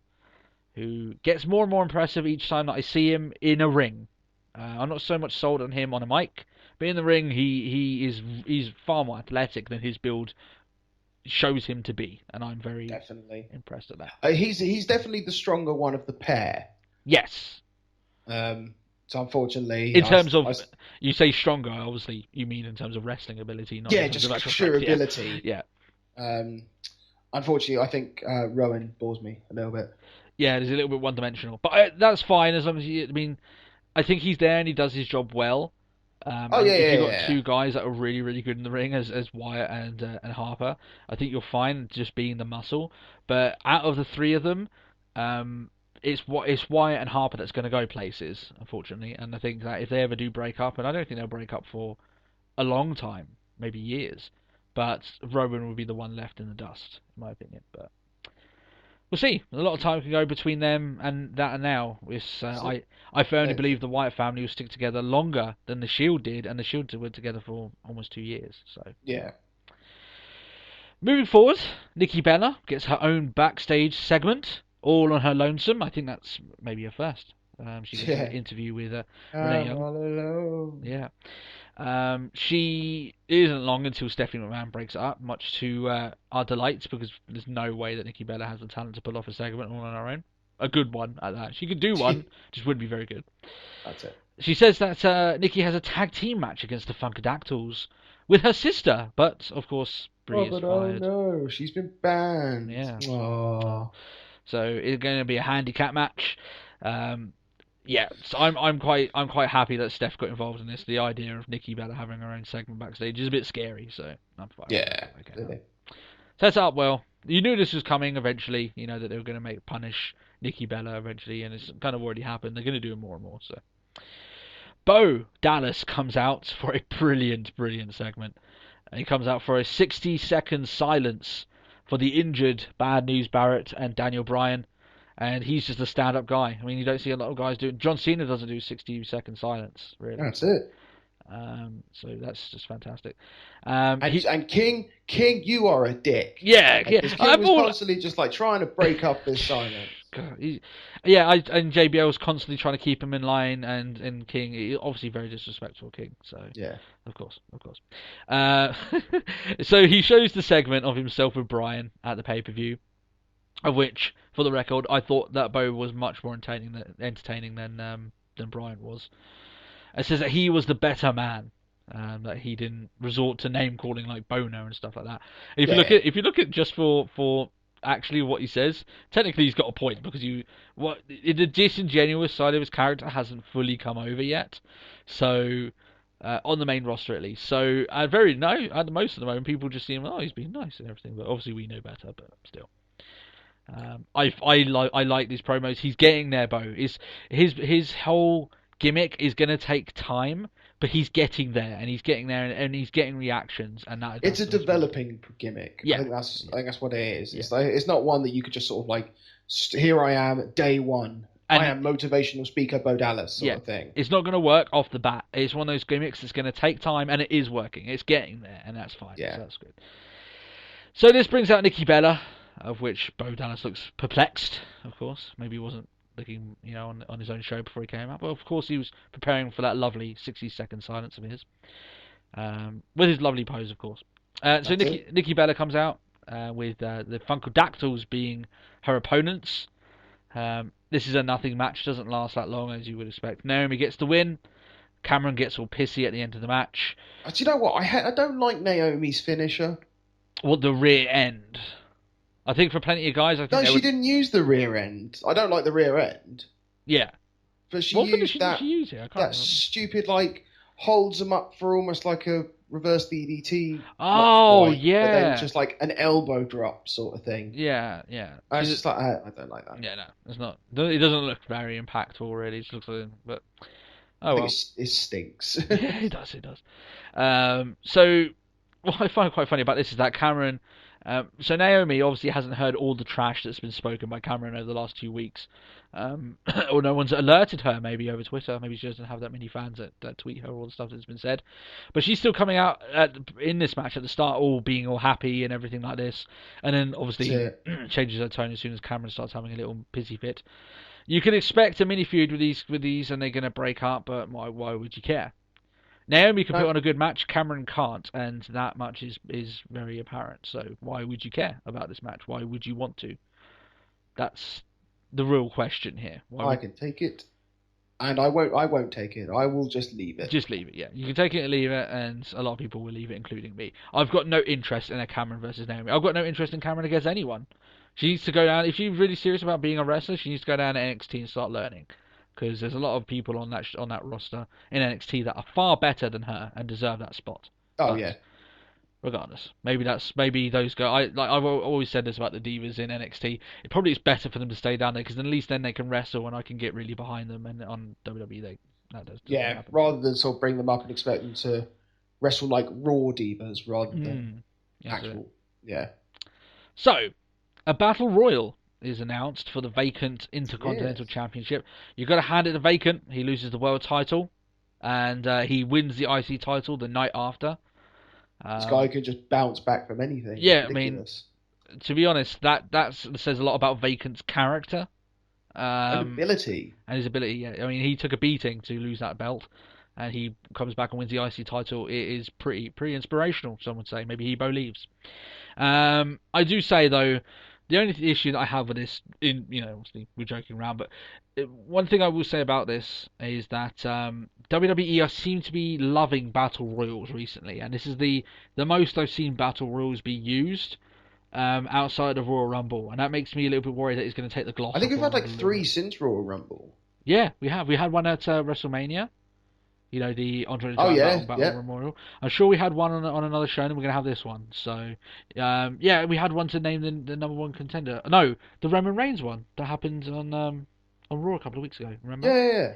Speaker 3: who gets more and more impressive each time that I see him in a ring. I'm not so much sold on him on a mic, but in the ring he's far more athletic than his build shows him to be, and I'm very impressed at that.
Speaker 4: He's definitely the stronger one of the pair.
Speaker 3: Yes.
Speaker 4: So unfortunately,
Speaker 3: in terms of you say stronger, obviously you mean in terms of wrestling ability, not
Speaker 4: just sheer ability.
Speaker 3: Yeah.
Speaker 4: Unfortunately, I think Rowan bores me a little bit.
Speaker 3: Yeah, he's a little bit one-dimensional, but that's fine as long as I mean, I think he's there and he does his job well. If you've got two guys that are really, really good in the ring as Wyatt and Harper, I think you're fine just being the muscle. But out of the three of them, it's Wyatt and Harper that's going to go places, unfortunately. And I think that if they ever do break up, and I don't think they'll break up for a long time, maybe years, but Rowan will be the one left in the dust, in my opinion. But we'll see. A lot of time can go between them and now. I firmly believe the Wyatt family will stick together longer than the Shield did, and the Shield were together for almost 2 years. So
Speaker 4: yeah.
Speaker 3: Moving forward, Nikki Bella gets her own backstage segment, all on her lonesome. I think that's maybe a first. She gets an interview with Renee Young.
Speaker 4: All alone.
Speaker 3: Yeah. She isn't long until Stephanie McMahon breaks it up, much to our delights, because there's no way that Nikki Bella has the talent to pull off a segment all on her own. A good one at that. She could do one, just wouldn't be very good.
Speaker 4: That's it.
Speaker 3: She says that Nikki has a tag team match against the Funkadactyls with her sister, but of course Brie is fired.
Speaker 4: Oh no, she's been banned.
Speaker 3: Yeah.
Speaker 4: Aww.
Speaker 3: So it's going to be a handicap match. Yeah, so I'm quite happy that Steph got involved in this. The idea of Nikki Bella having her own segment backstage is a bit scary, so I'm fine.
Speaker 4: Yeah, really.
Speaker 3: Sets up well. You knew this was coming eventually. You know that they were going to punish Nikki Bella eventually, and it's kind of already happened. They're going to do it more and more. So, Bo Dallas comes out for a brilliant segment. He comes out for a 60-second silence for the injured Bad News Barrett and Daniel Bryan. And he's just a stand-up guy. I mean, you don't see a lot of guys doing. John Cena doesn't do 60-second silence, really.
Speaker 4: That's it.
Speaker 3: So that's just fantastic.
Speaker 4: And King, you are a dick.
Speaker 3: Yeah.
Speaker 4: King was constantly just like trying to break up this silence.
Speaker 3: And JBL was constantly trying to keep him in line, and King, obviously very disrespectful King. So
Speaker 4: yeah,
Speaker 3: of course. So he shows the segment of himself with Bryan at the pay-per-view. Of which, for the record, I thought that Bo was much more entertaining than Bryan was. It says that he was the better man, that he didn't resort to name calling like Boner and stuff like that. And if you look at just for actually what he says, technically he's got a point, because the disingenuous side of his character hasn't fully come over yet. So on the main roster at least. So at most of the moment, people just see him. Oh, he's being nice and everything, but obviously we know better. But still. I like these promos. He's getting there, Bo. His whole gimmick is going to take time, but he's getting there, and he's getting there, and he's getting reactions, and it's
Speaker 4: a developing gimmick.
Speaker 3: Yeah,
Speaker 4: I think that's what it is. Yeah. It's not one that you could just sort of like, here I am, day one. I am motivational speaker Bo Dallas sort of thing.
Speaker 3: It's not going to work off the bat. It's one of those gimmicks that's going to take time, and it is working. It's getting there, and that's fine. Yeah, so that's good. So this brings out Nikki Bella, of which Bo Dallas looks perplexed, of course. Maybe he wasn't looking, on his own show before he came out. But of course he was preparing for that lovely 60-second silence of his. With his lovely pose, of course. So Nikki Bella comes out with the Funkadactyls being her opponents. This is a nothing match. Doesn't last that long, as you would expect. Naomi gets the win. Cameron gets all pissy at the end of the match.
Speaker 4: Do you know what? I don't like Naomi's finisher.
Speaker 3: What, the rear end? I think for plenty of guys,
Speaker 4: she didn't use the rear end. I don't like the rear end.
Speaker 3: Yeah.
Speaker 4: But she used that stupid, like, holds them up for almost like a reverse DDT.
Speaker 3: Oh, yeah.
Speaker 4: But then just like an elbow drop sort of thing.
Speaker 3: Yeah.
Speaker 4: I was just like, I don't like that.
Speaker 3: Yeah, no, it's not. It doesn't look very impactful, really. It just looks like, but oh well.
Speaker 4: It stinks.
Speaker 3: Yeah, it does. So what I find quite funny about this is that Cameron So Naomi obviously hasn't heard all the trash that's been spoken by Cameron over the last 2 weeks. Or no one's alerted her, maybe over Twitter. Maybe she doesn't have that many fans that tweet her all the stuff that's been said. But she's still coming out in this match at the start, being all happy and everything like this. And then obviously changes her tone as soon as Cameron starts having a little pissy fit. You can expect a mini feud with these, and they're going to break up. But why would you care? Naomi can put on a good match, Cameron can't, and that much is very apparent. So why would you care about this match? Why would you want to? That's the real question here.
Speaker 4: I can take it, and I won't take it. I will just leave it.
Speaker 3: Just leave it, yeah. You can take it and leave it, and a lot of people will leave it, including me. I've got no interest in a Cameron versus Naomi. I've got no interest in Cameron against anyone. She needs to go down. If she's really serious about being a wrestler, she needs to go down to NXT and start learning. Because there's a lot of people on that roster in NXT that are far better than her and deserve that spot.
Speaker 4: Oh, yeah.
Speaker 3: Regardless, maybe those guys. I've always said this about the divas in NXT. It probably is better for them to stay down there because at least then they can wrestle and I can get really behind them. And on WWE, that doesn't happen.
Speaker 4: Rather than sort of bring them up and expect them to wrestle like raw divas rather than actual. Yeah.
Speaker 3: So, a battle royal is announced for the vacant Intercontinental Championship. You've got to hand it to vacant. He loses the world title, and he wins the IC title the night after.
Speaker 4: This guy could just bounce back from anything.
Speaker 3: Yeah, ridiculous. I mean, to be honest, that says a lot about Vacant's character.
Speaker 4: And ability.
Speaker 3: And his ability, yeah. I mean, he took a beating to lose that belt, and he comes back and wins the IC title. It is pretty inspirational, some would say. Maybe he believes. I do say, though, the only issue that I have with this, obviously we're joking around, but one thing I will say about this is that WWE seem to be loving battle royals recently, and this is the most I've seen battle royals be used outside of Royal Rumble, and that makes me a little bit worried that it's going to take the gloss.
Speaker 4: I think we've had like 3 since Royal Rumble.
Speaker 3: Yeah, we have. We had one at WrestleMania. The Andre the
Speaker 4: Giant
Speaker 3: Battle Memorial. I'm sure we had one on another show, and we're going to have this one. So, we had one to name the number one contender. No, the Roman Reigns one that happened on Raw a couple of weeks ago. Remember?
Speaker 4: Yeah.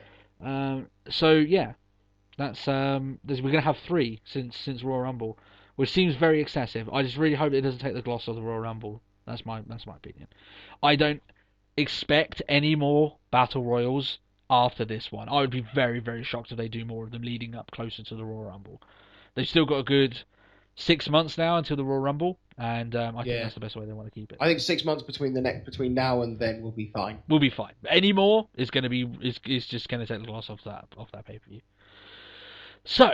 Speaker 3: That's we're going to have 3 since Royal Rumble, which seems very excessive. I just really hope it doesn't take the gloss off the Royal Rumble. That's my opinion. I don't expect any more battle royals after this one. I would be very, very shocked if they do more of them leading up closer to the Royal Rumble. They've still got a good 6 months now until the Royal Rumble, and I think that's the best way they want to keep it.
Speaker 4: I think 6 months between now and then will be fine.
Speaker 3: We'll be fine. Any more is going to be is just going to take the gloss off that pay-per-view. So,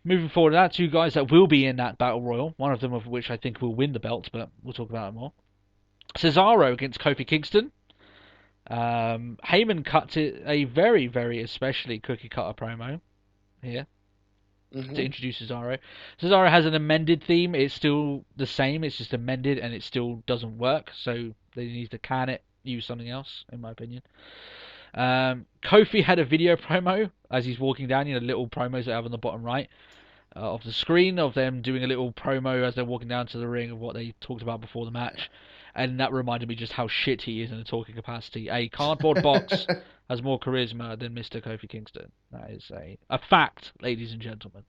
Speaker 3: moving forward, there are 2 guys that will be in that battle royal. One of them of which I think will win the belt, but we'll talk about it more. Cesaro against Kofi Kingston. Heyman cut a very, very especially cookie cutter promo here to introduce Cesaro. Cesaro has an amended theme. It's still the same. It's just amended, and it still doesn't work. So they need to can it, use something else, in my opinion. Kofi had a video promo as he's walking down. Little promos that I have on the bottom right of the screen of them doing a little promo as they're walking down to the ring of what they talked about before the match. And that reminded me just how shit he is in a talking capacity. A cardboard box has more charisma than Mr. Kofi Kingston. That is a fact, ladies and gentlemen.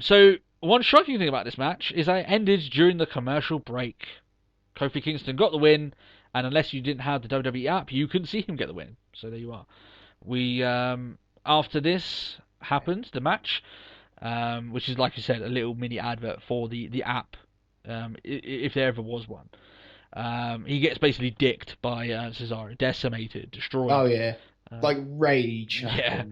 Speaker 3: So, one shocking thing about this match is that it ended during the commercial break. Kofi Kingston got the win, and unless you didn't have the WWE app, you couldn't see him get the win. So there you are. We after this happened, the match, which is, like you said, a little mini advert for the app, if there ever was one. He gets basically dicked by Cesaro, decimated, destroyed.
Speaker 4: Oh yeah, like rage.
Speaker 3: Yeah,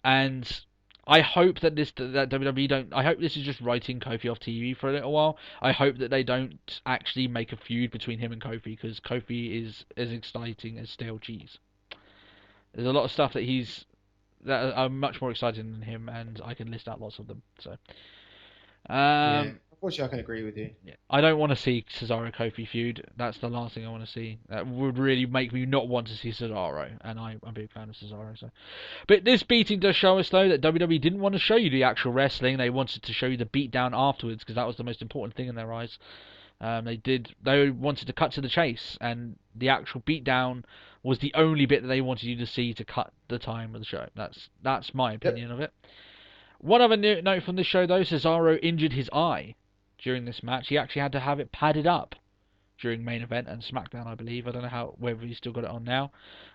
Speaker 3: and I hope that WWE don't. I hope this is just writing Kofi off TV for a little while. I hope that they don't actually make a feud between him and Kofi, because Kofi is as exciting as stale cheese. There's a lot of stuff that are much more exciting than him, and I can list out lots of them. So.
Speaker 4: Unfortunately, I can agree with you.
Speaker 3: Yeah. I don't want to see Cesaro Kofi feud. That's the last thing I want to see. That would really make me not want to see Cesaro, and I'm a big fan of Cesaro. So, but this beating does show us though that WWE didn't want to show you the actual wrestling. They wanted to show you the beatdown afterwards, because that was the most important thing in their eyes. They wanted to cut to the chase, and the actual beatdown was the only bit that they wanted you to see to cut the time of the show. That's my opinion of it. One other note from this show though: Cesaro injured his eye during this match. He actually had to have it padded up during main event and SmackDown, I believe. I don't know whether he's still got it on now,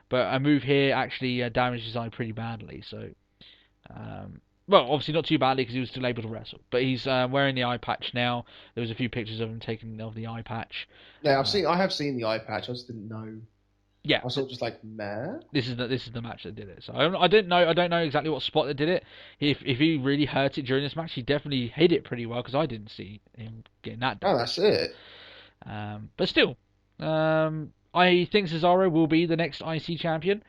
Speaker 3: but a move here actually damaged his eye pretty badly. So, well, obviously not too badly because he was still able to wrestle. But he's wearing the eye patch now. There was a few pictures of him taking off the eye patch.
Speaker 4: Yeah, I have seen the eye patch. I just didn't know.
Speaker 3: Yeah,
Speaker 4: I was sort of just like, meh.
Speaker 3: This is the match that did it. So I don't know exactly what spot that did it. If he really hurt it during this match, he definitely hit it pretty well because I didn't see him getting that damage.
Speaker 4: Oh, that's it.
Speaker 3: But still, I think Cesaro will be the next IC champion,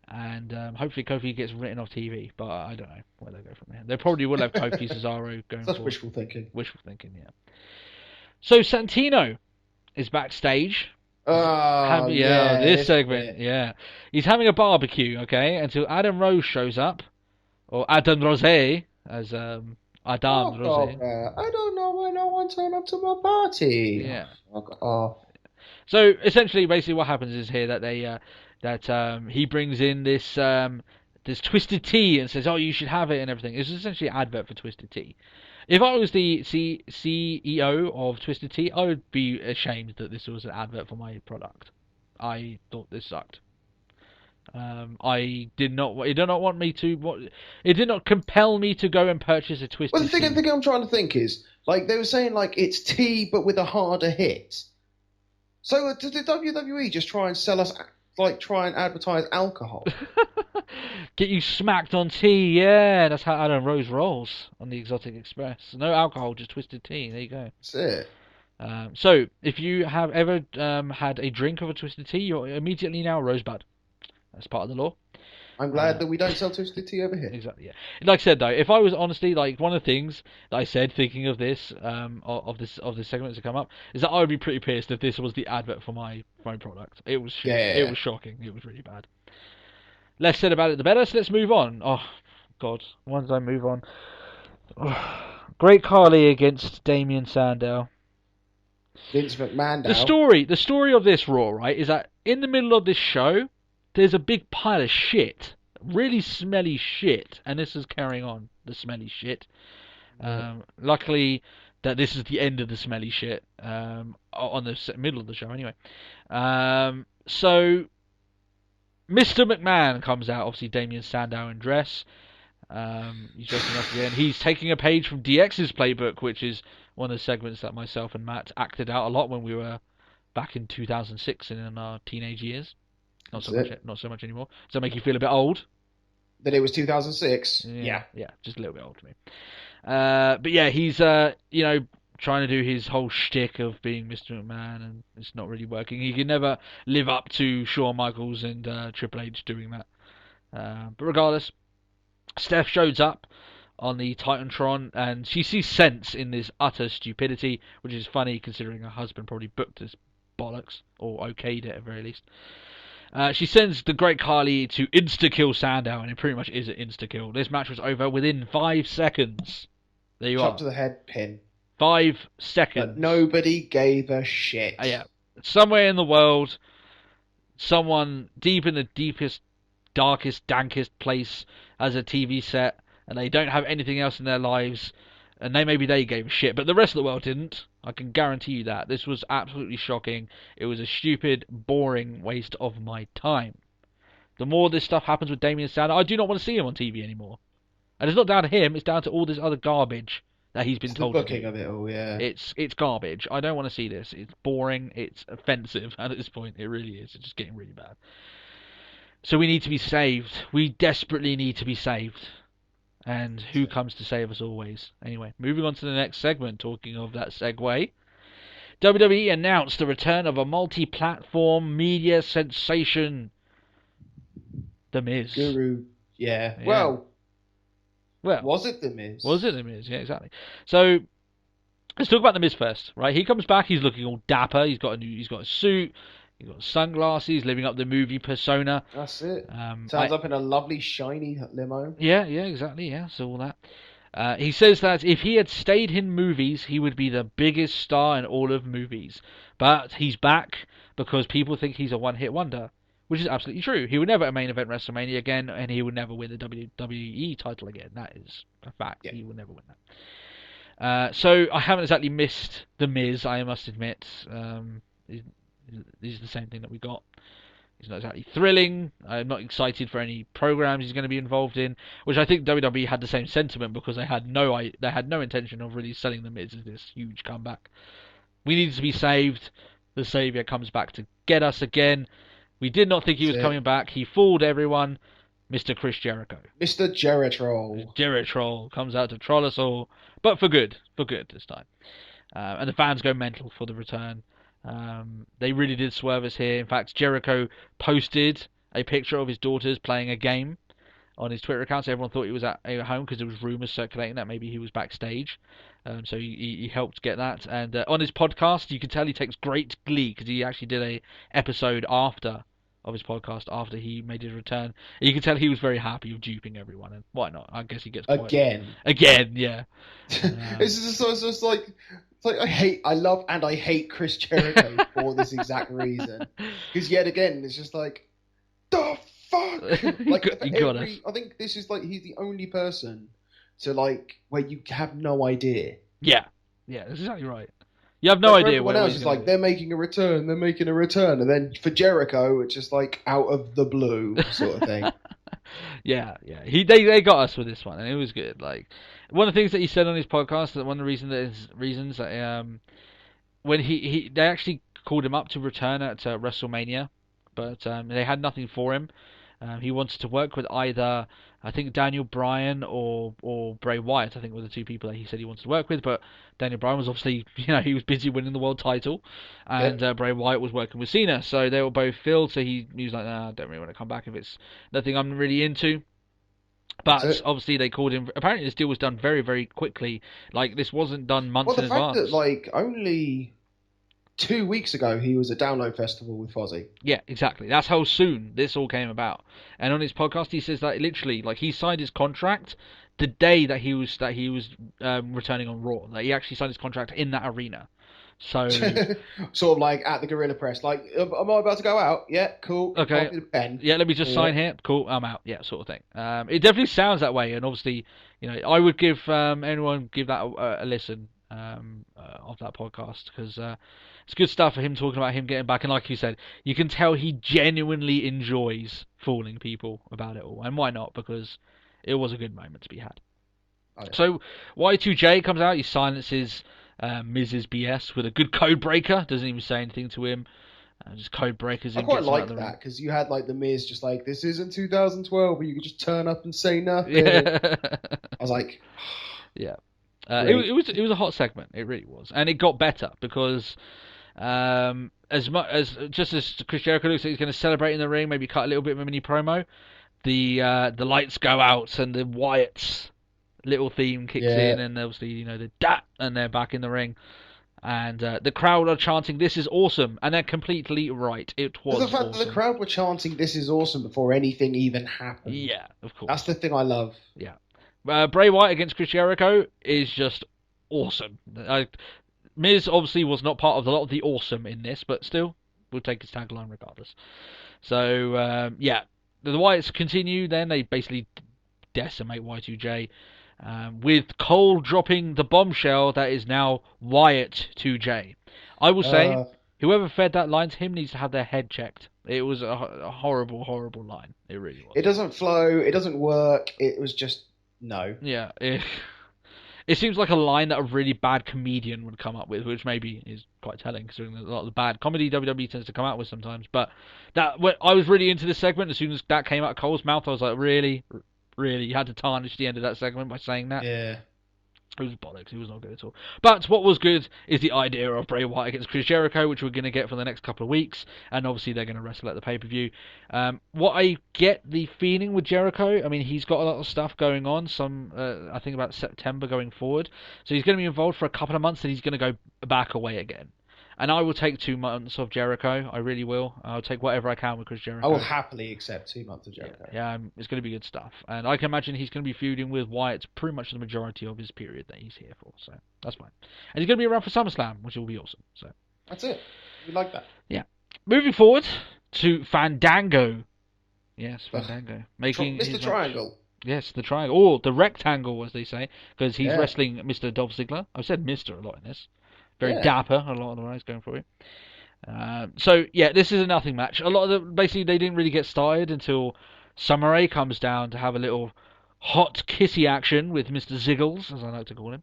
Speaker 3: and hopefully Kofi gets written off TV. But I don't know where they go from there. They probably will have Kofi Cesaro going.
Speaker 4: That's wishful thinking.
Speaker 3: Wishful thinking, yeah. So Santino is backstage. This segment, yeah. He's having a barbecue, okay, until Adam Rose shows up, or Adam Rose, as Adam Rose.
Speaker 4: I don't know why no one turned up to my party.
Speaker 3: Yeah.
Speaker 4: Oh.
Speaker 3: So essentially, basically, what happens is here that he brings in this Twisted Tea and says, "Oh, you should have it," and everything. It's essentially an advert for Twisted Tea. If I was the CEO of Twisted Tea, I would be ashamed that this was an advert for my product. I thought this sucked. It did not compel me to go and purchase a Twisted Tea.
Speaker 4: Well, the thing I'm trying to think is, like, they were saying, like, it's tea but with a harder hit. So did the WWE just try and sell us, like, try and advertise alcohol?
Speaker 3: Get you smacked on tea, yeah. That's how Adam Rose rolls on the Exotic Express. No alcohol, just Twisted Tea. There you go.
Speaker 4: That's it.
Speaker 3: So, if you have ever had a drink of a Twisted Tea, you're immediately now a Rosebud. That's part of the law.
Speaker 4: I'm glad that we don't sell Twisted Tea over here.
Speaker 3: Exactly, yeah. Like I said, though, if I was honestly, like, one of the things that I said, thinking of this, of this segment to come up, is that I would be pretty pissed if this was the advert for my product. It was shocking. It was really bad. Less said about it, the better. So let's move on. Oh, God. Once I move on. Oh. Great Khali against Damien Sandow.
Speaker 4: Vince McMahon.
Speaker 3: The story of this Raw, right, is that in the middle of this show, there's a big pile of shit. Really smelly shit. And this is carrying on the smelly shit. Luckily, that this is the end of the smelly shit. On the middle of the show, anyway. So Mr. McMahon comes out, obviously Damien Sandow in dress. He's dressing up again. He's taking a page from DX's playbook, which is one of the segments that myself and Matt acted out a lot when we were back in 2006 and in our teenage years. Not so much anymore. Does that make you feel a bit old?
Speaker 4: That it was 2006?
Speaker 3: Yeah, just a little bit old to me. But yeah, he's trying to do his whole shtick of being Mr. McMahon, and it's not really working. He can never live up to Shawn Michaels and Triple H doing that. But regardless, Steph shows up on the Titantron, and she sees sense in this utter stupidity, which is funny considering her husband probably booked this bollocks, or okayed it at the very least. She sends the Great Khali to insta-kill Sandow, and it pretty much is an insta-kill. This match was over within 5 seconds. There you are.
Speaker 4: Chop to the head, pin.
Speaker 3: 5 seconds.
Speaker 4: But nobody gave a shit.
Speaker 3: Yeah. Somewhere in the world, someone deep in the deepest, darkest, dankest place has a TV set, and they don't have anything else in their lives, and maybe they gave a shit, but the rest of the world didn't. I can guarantee you that. This was absolutely shocking. It was a stupid, boring waste of my time. The more this stuff happens with Damien Sandow, I do not want to see him on TV anymore. And it's not down to him, it's down to all this other garbage that he's been told to do.
Speaker 4: The booking of it all, yeah.
Speaker 3: It's garbage. I don't want to see this. It's boring. It's offensive. And at this point, it really is. It's just getting really bad. So we need to be saved. We desperately need to be saved. And who comes to save us always? Anyway, moving on to the next segment. Talking of that segue, WWE announced the return of a multi-platform media sensation, The Miz.
Speaker 4: Guru, yeah. Well, was it The Miz?
Speaker 3: Was it The Miz? Yeah, exactly. So let's talk about The Miz first, right? He comes back. He's looking all dapper. He's got a suit. He's got sunglasses, living up the movie persona.
Speaker 4: That's it. Turns up in a lovely, shiny limo.
Speaker 3: Yeah, exactly. Yeah, so all that. He says that if he had stayed in movies, he would be the biggest star in all of movies. But he's back because people think he's a one-hit wonder, which is absolutely true. He would never main event WrestleMania again, and he would never win the WWE title again. That is a fact. Yeah. He would never win that. So I haven't exactly missed The Miz, I must admit. This is the same thing that we got. He's not exactly thrilling. I'm not excited for any programs he's going to be involved in, which I think WWE had the same sentiment because they had no intention of really selling The Miz as this huge comeback. We needed to be saved. The Savior comes back to get us again. We did not think he was coming back. He fooled everyone. Mr. Chris Jericho.
Speaker 4: Mr. Jericho.
Speaker 3: Jericho comes out to troll us all, but for good this time. And the fans go mental for the return. They really did swerve us here. In fact, Jericho posted a picture of his daughters playing a game on his Twitter account, so everyone thought he was at home because there was rumours circulating that maybe he was backstage. So he helped get that. And on his podcast, you can tell he takes great glee because he actually did a episode of his podcast after he made his return. And you can tell he was very happy with duping everyone, and why not? I guess he gets
Speaker 4: again,
Speaker 3: yeah.
Speaker 4: It's just like I love and I hate Chris Jericho for this exact reason. Because yet again, it's just like, the fuck. Like I think this is like he's the only person to like where you have no idea.
Speaker 3: Yeah, that's exactly right. You have no idea.
Speaker 4: Everyone else is like, they're making a return, and then for Jericho, it's just like out of the blue sort of thing.
Speaker 3: yeah. They got us with this one, and it was good. Like one of the things that he said on his podcast, that one of the reasons that when they actually called him up to return at WrestleMania, but they had nothing for him. He wanted to work with either, I think, Daniel Bryan or Bray Wyatt, I think were the two people that he said he wanted to work with, but Daniel Bryan was obviously, he was busy winning the world title, and Bray Wyatt was working with Cena, so they were both filled, so he was like, nah, I don't really want to come back if it's nothing I'm really into. But obviously they called him. Apparently this deal was done very, very quickly. Like, this wasn't done months in advance.
Speaker 4: The fact that, like, only 2 weeks ago he was at Download Festival with Fozzy.
Speaker 3: Yeah, exactly. That's how soon this all came about. And on his podcast he says that literally, like, he signed his contract the day that he was returning on Raw. Like, he actually signed his contract in that arena. So
Speaker 4: sort of like at the Gorilla Press, like, am I about to go out? Yeah, cool.
Speaker 3: Okay. Yeah, let me just sign here. Cool, I'm out. Yeah, sort of thing. It definitely sounds that way, and obviously, I would give anyone give that a listen of that podcast, because it's good stuff for him talking about him getting back, and like you said, you can tell he genuinely enjoys fooling people about it all, and why not? Because it was a good moment to be had. Oh, yeah. So Y2J comes out, he silences Miz's BS with a good code breaker. Doesn't even say anything to him. Just code breakers.
Speaker 4: I quite like that because you had like the Miz just like, this isn't 2012 where you could just turn up and say nothing. Yeah. I was like,
Speaker 3: yeah. It was a hot segment. It really was, and it got better because as much as Chris Jericho looks like he's going to celebrate in the ring, maybe cut a little bit of a mini promo. The lights go out and the Wyatt's little theme kicks in, and obviously the dat, and they're back in the ring, and the crowd are chanting, "This is awesome," and they're completely right. It was
Speaker 4: the fact
Speaker 3: awesome.
Speaker 4: that the crowd were chanting "This is awesome" before anything even happened.
Speaker 3: Yeah, of course.
Speaker 4: That's the thing I love.
Speaker 3: Yeah, Bray Wyatt against Chris Jericho is just awesome. Miz obviously was not part of a lot of the awesome in this, but still, we'll take his tagline regardless. So the Wyatts continue. Then they basically decimate Y2J. With Cole dropping the bombshell that is now Wyatt 2J. I will say, whoever fed that line to him needs to have their head checked. It was a horrible, horrible line. It really was.
Speaker 4: It doesn't flow. It doesn't work. It was just no.
Speaker 3: Yeah. It seems like a line that a really bad comedian would come up with, which maybe is quite telling, considering a lot of the bad comedy WWE tends to come out with sometimes. But I was really into this segment. As soon as that came out of Cole's mouth, I was like, really? Really, you had to tarnish the end of that segment by saying that.
Speaker 4: Yeah.
Speaker 3: It was bollocks. It was not good at all. But what was good is the idea of Bray Wyatt against Chris Jericho, which we're going to get for the next couple of weeks. And obviously they're going to wrestle at the pay-per-view. What I get the feeling with Jericho, I mean, he's got a lot of stuff going on. I think about September going forward. So he's going to be involved for a couple of months, and he's going to go back away again. And I will take 2 months of Jericho. I really will. I'll take whatever I can with Chris Jericho.
Speaker 4: I will happily accept 2 months of Jericho.
Speaker 3: Yeah, it's going to be good stuff. And I can imagine he's going to be feuding with Wyatt pretty much the majority of his period that he's here for. So that's fine. And he's going to be around for SummerSlam, which will be awesome. So
Speaker 4: that's it. We like that.
Speaker 3: Yeah. Moving forward to Fandango. Yes, Fandango.
Speaker 4: Mr. Triangle.
Speaker 3: Yes, the triangle. Or the rectangle, as they say, because he's wrestling Mr. Dolph Ziggler. I've said Mr. a lot in this. Very dapper, a lot of the ways going for it. So, yeah, this is a nothing match. A lot of basically, they didn't really get started until Summer Rae comes down to have a little hot kissy action with Mr. Ziggles, as I like to call him.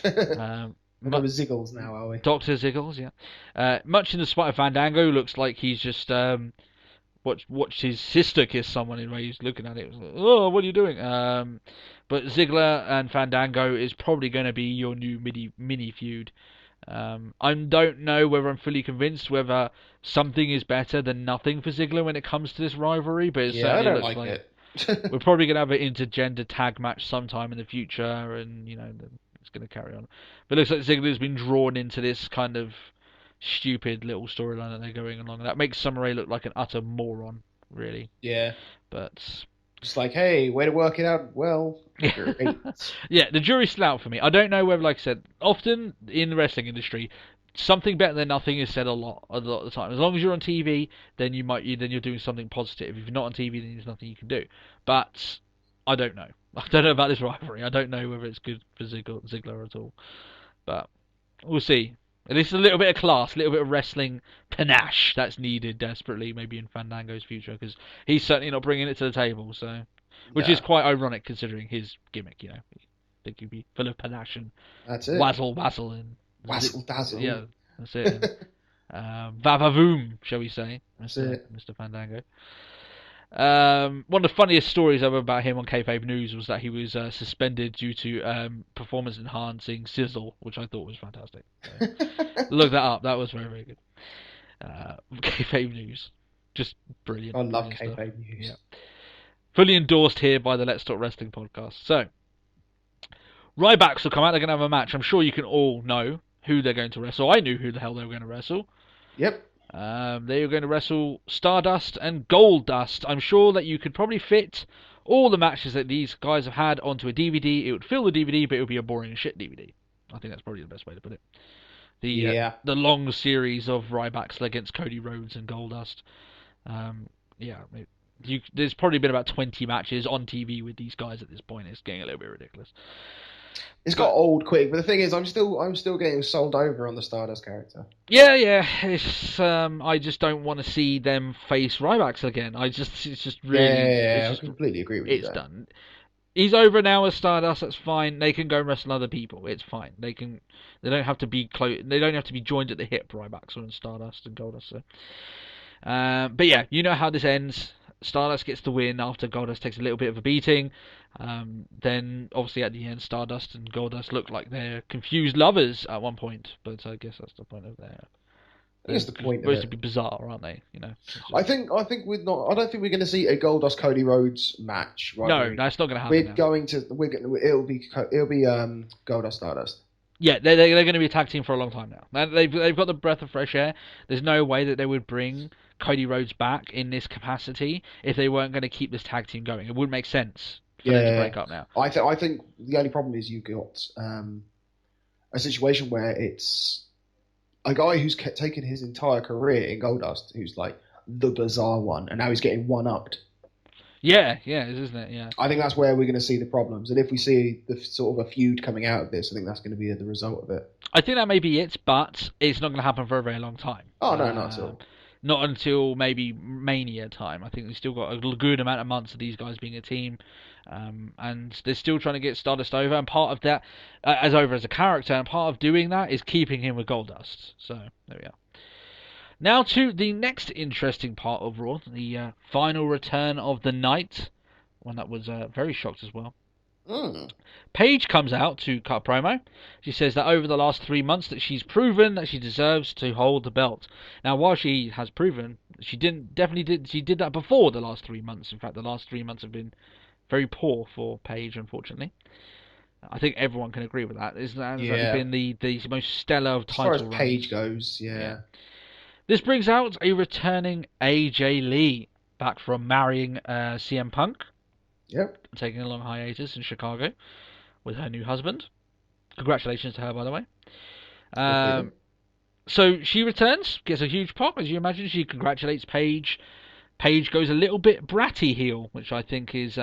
Speaker 4: We're Ziggles now, are we?
Speaker 3: Dr. Ziggles, yeah. Much in the spite of Fandango, looks like he's just watched his sister kiss someone in the way he's looking at it. It was like, oh, what are you doing? But Ziggler and Fandango is probably going to be your new mini feud. I don't know whether I'm fully convinced whether something is better than nothing for Ziggler when it comes to this rivalry, but it certainly looks like it. We're probably going to have an intergender tag match sometime in the future, and it's going to carry on. But it looks like Ziggler's been drawn into this kind of stupid little storyline that they're going along. That makes Summer Rae look like an utter moron, really.
Speaker 4: Yeah.
Speaker 3: But
Speaker 4: it's like, hey, way to work it out well.
Speaker 3: Yeah, the jury's still out for me. I don't know whether, like I said, often in the wrestling industry, something better than nothing is said a lot of the time. As long as you're on TV, then you're doing something positive. If you're not on TV, then there's nothing you can do. But I don't know. I don't know about this rivalry. I don't know whether it's good for Ziggler at all. But we'll see. At least a little bit of class, a little bit of wrestling panache that's needed desperately, maybe in Fandango's future, because he's certainly not bringing it to the table. So, which is quite ironic considering his gimmick. I think he'd be full of panache and wazzle and
Speaker 4: wazzle dazzle.
Speaker 3: Yeah, that's it. Vavavoom, shall we say?
Speaker 4: That's it,
Speaker 3: Mr. Fandango. One of the funniest stories ever about him on Kayfabe News was that he was suspended due to performance-enhancing sizzle, which I thought was fantastic. So, look that up. That was very, very good. Kayfabe News. Just brilliant.
Speaker 4: I love Kayfabe News.
Speaker 3: Yeah. Fully endorsed here by the Let's Talk Wrestling podcast. So, Rybacks will come out. They're going to have a match. I'm sure you can all know who they're going to wrestle. I knew who the hell they were going to wrestle.
Speaker 4: Yep.
Speaker 3: They are going to wrestle Stardust and Goldust. I'm sure that you could probably fit all the matches that these guys have had onto a DVD. It would fill the DVD, but it would be a boring shit DVD. I think that's probably the best way to put it. The long series of Rybacks against Cody Rhodes and Goldust. There's probably been about 20 matches on TV with these guys at this point. It's getting a little bit ridiculous.
Speaker 4: It's got old quick, but the thing is, I'm still getting sold over on the Stardust character.
Speaker 3: Yeah. It's I just don't want to see them face Rybacks again. It's just really.
Speaker 4: I completely agree with you.
Speaker 3: It's done. He's over now as Stardust. That's fine. They can go wrestle other people. It's fine. They don't have to be They don't have to be joined at the hip. Rybacks on Stardust and Goldust. So. But yeah, you know how this ends. Stardust gets the win after Goldust takes a little bit of a beating. Then, obviously, at the end, Stardust and Goldust look like they're confused lovers at one point. But I guess that's the point of their.
Speaker 4: That's the point.
Speaker 3: Supposed to be bizarre, aren't they?
Speaker 4: I think we're not. I don't think we're going to see a Goldust Cody Rhodes match. Right?
Speaker 3: No, that's not going to happen.
Speaker 4: It'll be Goldust Stardust.
Speaker 3: Yeah, they're going to be a tag team for a long time now. They've got the breath of fresh air. There's no way that they would bring Cody Rhodes back in this capacity if they weren't going to keep this tag team going. It wouldn't make sense for them to break up now.
Speaker 4: I think the only problem is you've got a situation where it's a guy who's taken his entire career in Goldust, who's like the bizarre one, and now he's getting one-upped.
Speaker 3: Yeah, isn't it? Yeah.
Speaker 4: I think that's where we're going to see the problems. And if we see the sort of a feud coming out of this, I think that's going to be the result of it.
Speaker 3: I think that may be it, but it's not going to happen for a very long time.
Speaker 4: Oh, no, not at all.
Speaker 3: Not until maybe Mania time. I think we've still got a good amount of months of these guys being a team. And they're still trying to get Stardust over. And part of that, as over as a character, and part of doing that is keeping him with Goldust. So, there we are. Now to the next interesting part of Raw, the final return of the night. One that was very shocked as well. Paige comes out to cut promo. She says that over the last 3 months that she's proven that she deserves to hold the belt. Now, while she has proven, she did that before the last 3 months. In fact, the last 3 months have been very poor for Paige, unfortunately. I think everyone can agree with that. It's been the most stellar of title runs.
Speaker 4: As far as Paige goes, yeah.
Speaker 3: This brings out a returning AJ Lee, back from marrying CM Punk.
Speaker 4: Yep.
Speaker 3: Taking a long hiatus in Chicago with her new husband. Congratulations to her, by the way. So she returns, gets a huge pop, as you imagine. She congratulates Paige. Paige goes a little bit bratty heel, which I think is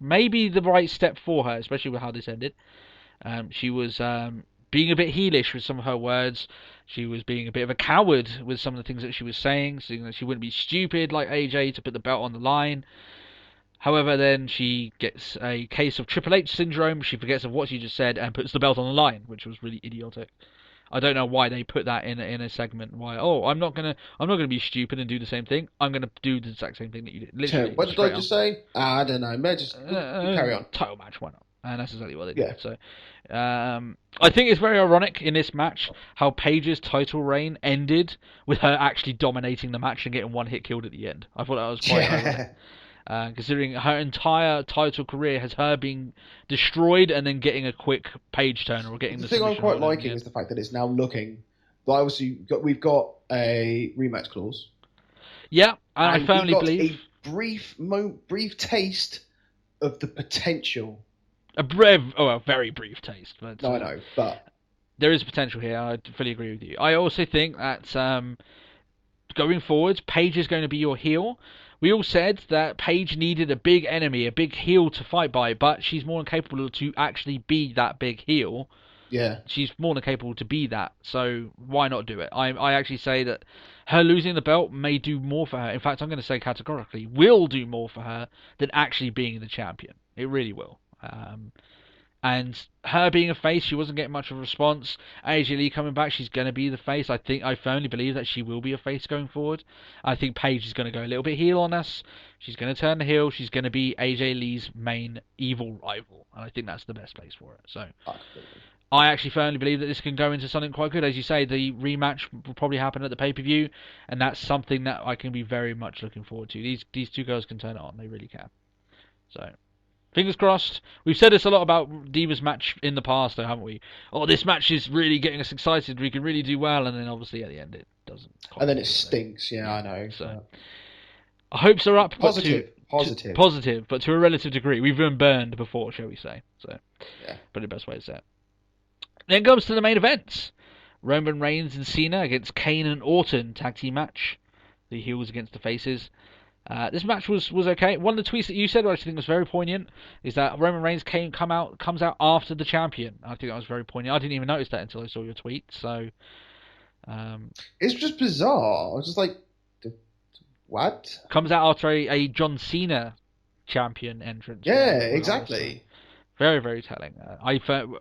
Speaker 3: maybe the right step for her, especially with how this ended. She was being a bit heelish with some of her words. She was being a bit of a coward with some of the things that she was saying that she wouldn't be stupid like AJ to put the belt on the line. However, then she gets a case of Triple H syndrome. She forgets of what she just said and puts the belt on the line, which was really idiotic. I don't know why they put that in a segment. Why? Oh, I'm not gonna be stupid and do the same thing. I'm gonna do the exact same thing that you did. Literally,
Speaker 4: what did I just say? I don't know. Maybe just carry on.
Speaker 3: Title match, why not? And that's exactly what they did. So, I think it's very ironic in this match how Paige's title reign ended with her actually dominating the match and getting one hit killed at the end. I thought that was quite ironic. Considering her entire title career has her being destroyed and then getting a quick page turn or getting the
Speaker 4: thing I'm quite liking is the fact that it's now looking. Obviously, we've got a rematch clause.
Speaker 3: Yeah, and I firmly believe
Speaker 4: a brief taste of the potential.
Speaker 3: A very brief taste. But,
Speaker 4: no, I know, but
Speaker 3: there is potential here. I fully agree with you. I also think that going forward, Paige is going to be your heel. We all said that Paige needed a big enemy, a big heel to fight by, but she's more than capable to actually be that big heel.
Speaker 4: Yeah.
Speaker 3: She's more than capable to be that, so why not do it? I actually say that her losing the belt may do more for her. In fact, I'm going to say categorically, will do more for her than actually being the champion. It really will. And her being a face, she wasn't getting much of a response. AJ Lee coming back, she's going to be the face. I firmly believe that she will be a face going forward. I think Paige is going to go a little bit heel on us. She's going to turn the heel. She's going to be AJ Lee's main evil rival. And I think that's the best place for it. So I actually firmly believe that this can go into something quite good. As you say, the rematch will probably happen at the pay-per-view. And that's something that I can be very much looking forward to. These two girls can turn it on. They really can. So fingers crossed. We've said this a lot about Divas match in the past, though, haven't we? Oh, this match is really getting us excited. We can really do well, and then obviously at the end it doesn't.
Speaker 4: And then it stinks. Yeah, I know.
Speaker 3: So hopes are up.
Speaker 4: Positive,
Speaker 3: but to a relative degree. We've been burned before, shall we say? So, yeah, probably the best way to say it. Then comes to the main event: Roman Reigns and Cena against Kane and Orton tag team match. The heels against the faces. This match was okay. One of the tweets that you said, which I think was very poignant, is that Roman Reigns comes out after the champion. I think that was very poignant. I didn't even notice that until I saw your tweet. So
Speaker 4: it's just bizarre. I was just like, what?
Speaker 3: Comes out after a John Cena champion entrance.
Speaker 4: Yeah, exactly.
Speaker 3: Very, very telling.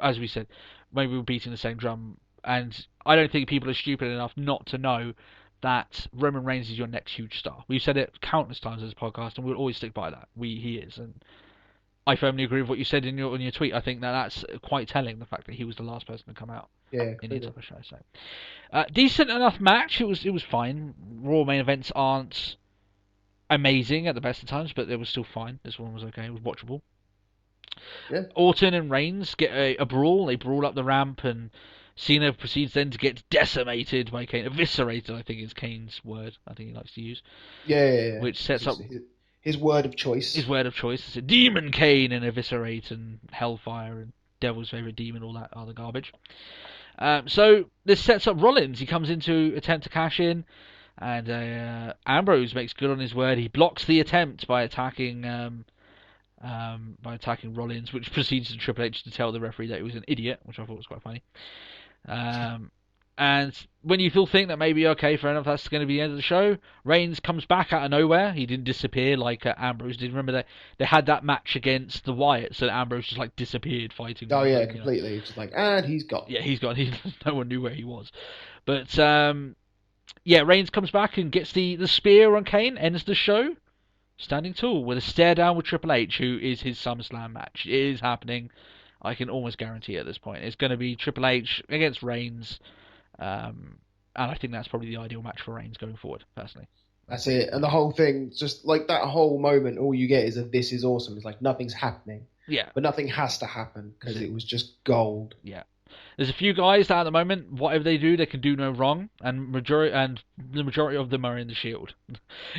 Speaker 3: As we said, maybe we're beating the same drum, and I don't think people are stupid enough not to know that Roman Reigns is your next huge star. We've said it countless times as a podcast, and we'll always stick by that. He is, and I firmly agree with what you said in your tweet. I think that's quite telling, the fact that he was the last person to come out in the entire show. So, decent enough match. It was fine. Raw main events aren't amazing at the best of times, but they were still fine. This one was okay. It was watchable.
Speaker 4: Yeah.
Speaker 3: Orton and Reigns get a brawl. They brawl up the ramp, and Cena proceeds then to get decimated by Kane. Eviscerated, I think, is Kane's word. I think he likes to use.
Speaker 4: Yeah.
Speaker 3: Which sets up
Speaker 4: his word of choice.
Speaker 3: His word of choice. It's a Demon Kane and Eviscerate and Hellfire and Devil's Favorite Demon, all that other garbage. So this sets up Rollins. He comes in to attempt to cash in, and Ambrose makes good on his word. He blocks the attempt by attacking Rollins, which proceeds to Triple H to tell the referee that he was an idiot, which I thought was quite funny. And when you think that maybe, okay, fair enough, that's going to be the end of the show, Reigns comes back out of nowhere. He didn't disappear like Ambrose did. Remember that they had that match against the Wyatts, so Ambrose just like disappeared fighting.
Speaker 4: Oh yeah, completely. Just like, and he's gone.
Speaker 3: Yeah, he's gone. No one knew where he was. But yeah, Reigns comes back and gets the spear on Kane, ends the show standing tall with a stare down with Triple H, who is his SummerSlam match. It is happening. I can almost guarantee at this point. It's going to be Triple H against Reigns. And I think that's probably the ideal match for Reigns going forward, personally.
Speaker 4: That's it. And the whole thing, just like that whole moment, all you get is a "this is awesome." It's like nothing's happening.
Speaker 3: Yeah.
Speaker 4: But nothing has to happen because it was just gold.
Speaker 3: Yeah. There's a few guys that at the moment, whatever they do, they can do no wrong, and the majority of them are in the Shield.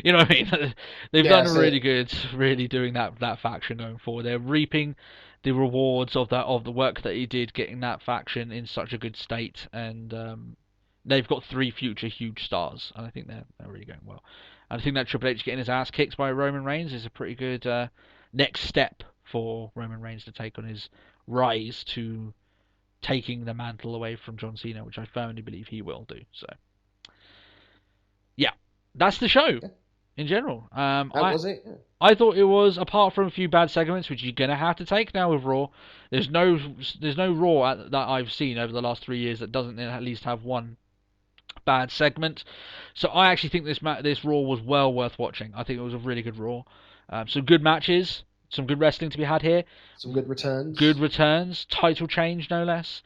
Speaker 3: You know what I mean? They've done really good, really doing that faction going forward. They're reaping the rewards of the work that he did, getting that faction in such a good state, and they've got 3 future huge stars, and I think they're really going well. And I think that Triple H getting his ass kicked by Roman Reigns is a pretty good next step for Roman Reigns to take on his rise to taking the mantle away from John Cena, which I firmly believe he will do. So, yeah, that's the show in general.
Speaker 4: Was it? Yeah.
Speaker 3: I thought it was, apart from a few bad segments, which you're gonna have to take now with Raw. There's no Raw that I've seen over the last 3 years that doesn't at least have one bad segment. So I actually think this Raw was well worth watching. I think it was a really good Raw. Some good matches, some good wrestling to be had here.
Speaker 4: Some good returns.
Speaker 3: Good returns. Title change, no less.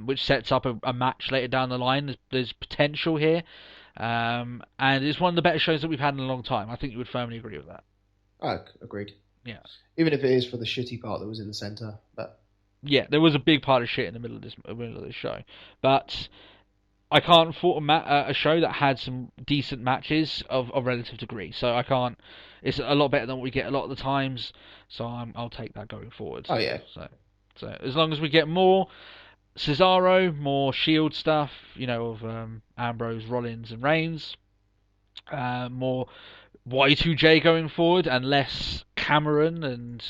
Speaker 3: Which sets up a match later down the line. There's potential here. And it's one of the better shows that we've had in a long time. I think you would firmly agree with that.
Speaker 4: Oh, agreed.
Speaker 3: Yeah.
Speaker 4: Even if it is for the shitty part that was in the centre. But
Speaker 3: yeah, there was a big part of shit in the middle of this show. But I can't fault a show that had some decent matches of relative degree. So I can't. It's a lot better than what we get a lot of the times. So I'll take that going forward.
Speaker 4: Oh yeah.
Speaker 3: So as long as we get more Cesaro, more Shield stuff, of Ambrose, Rollins, and Reigns, more Y2J going forward, and less Cameron and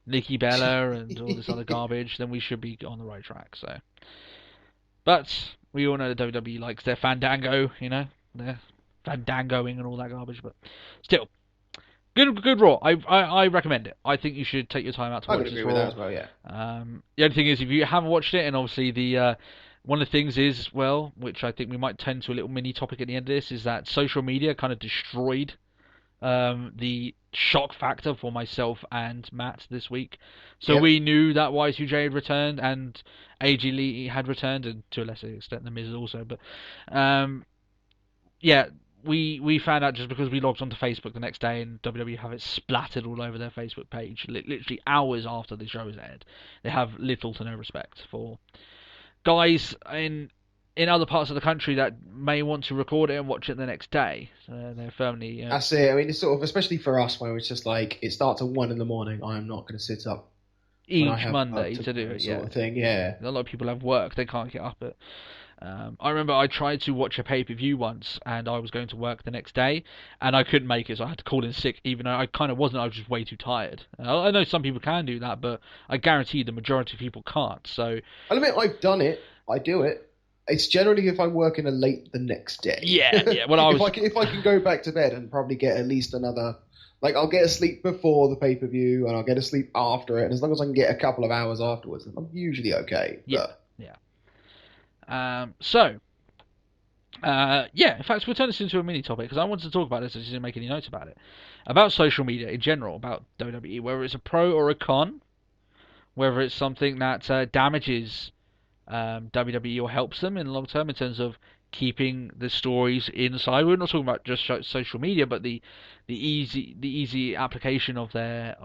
Speaker 3: Nikki Bella and all this other garbage, then we should be on the right track. So, but we all know that WWE likes their Fandango, their Fandangoing and all that garbage. But still, good Raw. I recommend it. I think you should take your time out to watch this Raw. I would agree with that as
Speaker 4: well. Yeah.
Speaker 3: The only thing is, if you haven't watched it, and obviously the one of the things is, well, which I think we might tend to a little mini topic at the end of this, is that social media kind of destroyed the shock factor for myself and Matt this week. So we knew that Y2J had returned and AJ Lee had returned, and to a lesser extent The Miz also. But we found out just because we logged onto Facebook the next day, and WWE have it splattered all over their Facebook page, literally hours after the show is aired. They have little to no respect for guys in other parts of the country that may want to record it and watch it the next day. So they're firmly...
Speaker 4: That's it. I mean, it's sort of, especially for us, where it's just like, it starts at 1 a.m. I'm not going to sit up
Speaker 3: each Monday to do it,
Speaker 4: sort of thing, yeah.
Speaker 3: A lot of people have work, they can't get up at... I remember I tried to watch a pay-per-view once, and I was going to work the next day, and I couldn't make it, so I had to call in sick, even though I kind of wasn't. I was just way too tired. I know some people can do that, but I guarantee the majority of people can't. So
Speaker 4: I'll admit, I've done it. I do it. It's generally if I'm working late the next day.
Speaker 3: Yeah. Well,
Speaker 4: if I can go back to bed and probably get at least another... Like, I'll get a sleep before the pay-per-view, and I'll get a sleep after it, and as long as I can get a couple of hours afterwards, I'm usually okay.
Speaker 3: Yeah. In fact, we'll turn this into a mini topic, because I wanted to talk about this, I just didn't make any notes about it. About social media in general, about WWE, whether it's a pro or a con, whether it's something that damages WWE or helps them in the long term in terms of keeping the stories inside. We're not talking about just social media, but the easy application of their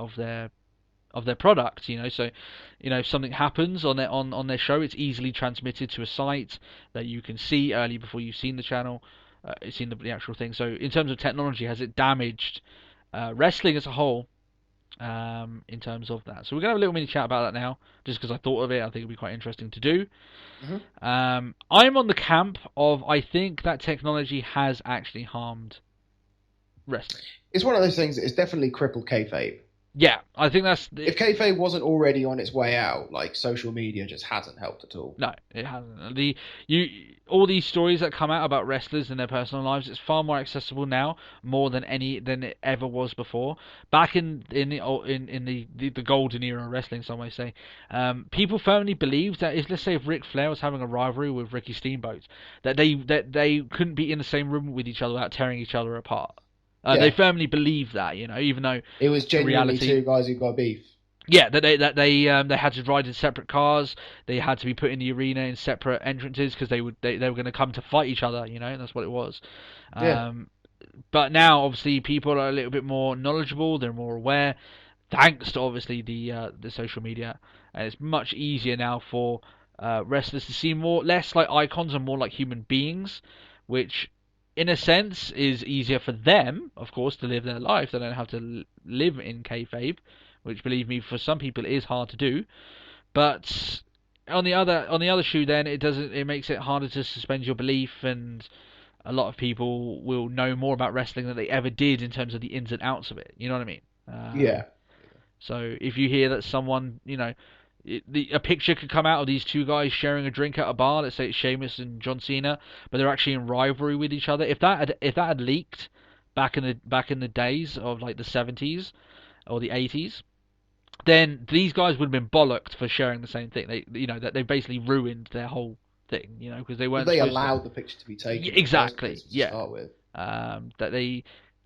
Speaker 3: product. So if something happens on their show, it's easily transmitted to a site that you can see early before you've seen the channel, seen the actual thing. So in terms of technology, has it damaged wrestling as a whole? In terms of that, so we're gonna have a little mini chat about that now, just because I thought of it. I think it'd be quite interesting to do. I'm on the camp of, I think that technology has actually harmed wrestling.
Speaker 4: It's one of those things. It's definitely crippled kayfabe.
Speaker 3: Yeah, I think that's...
Speaker 4: If kayfabe wasn't already on its way out, like, social media just hasn't helped at all.
Speaker 3: No, it hasn't. All these stories that come out about wrestlers and their personal lives, it's far more accessible now, more than it ever was before. Back in the golden era of wrestling, some may say, people firmly believed that let's say if Ric Flair was having a rivalry with Ricky Steamboat, that they couldn't be in the same room with each other without tearing each other apart. They firmly believed that, even though
Speaker 4: it was genuinely two guys who got beef.
Speaker 3: Yeah, that they had to ride in separate cars. They had to be put in the arena in separate entrances because they were going to come to fight each other. That's what it was. But now, obviously, people are a little bit more knowledgeable. They're more aware, thanks to obviously the social media, and it's much easier now for wrestlers to see less like icons and more like human beings, which, in a sense, is easier for them, of course, to live their life. They don't have to live in kayfabe, which, believe me, for some people is hard to do. But on the other shoe, then it makes it harder to suspend your belief, and a lot of people will know more about wrestling than they ever did in terms of the ins and outs of it. You know what I mean?
Speaker 4: Yeah.
Speaker 3: So if you hear that someone, a picture could come out of these two guys sharing a drink at a bar. Let's say it's Sheamus and John Cena, but they're actually in rivalry with each other. If that had leaked back in the days of like the 70s or the 80s, then these guys would have been bollocked for sharing the same thing. They basically ruined their whole thing, because they weren't.
Speaker 4: They allowed the picture to be taken.
Speaker 3: Exactly.
Speaker 4: To start with.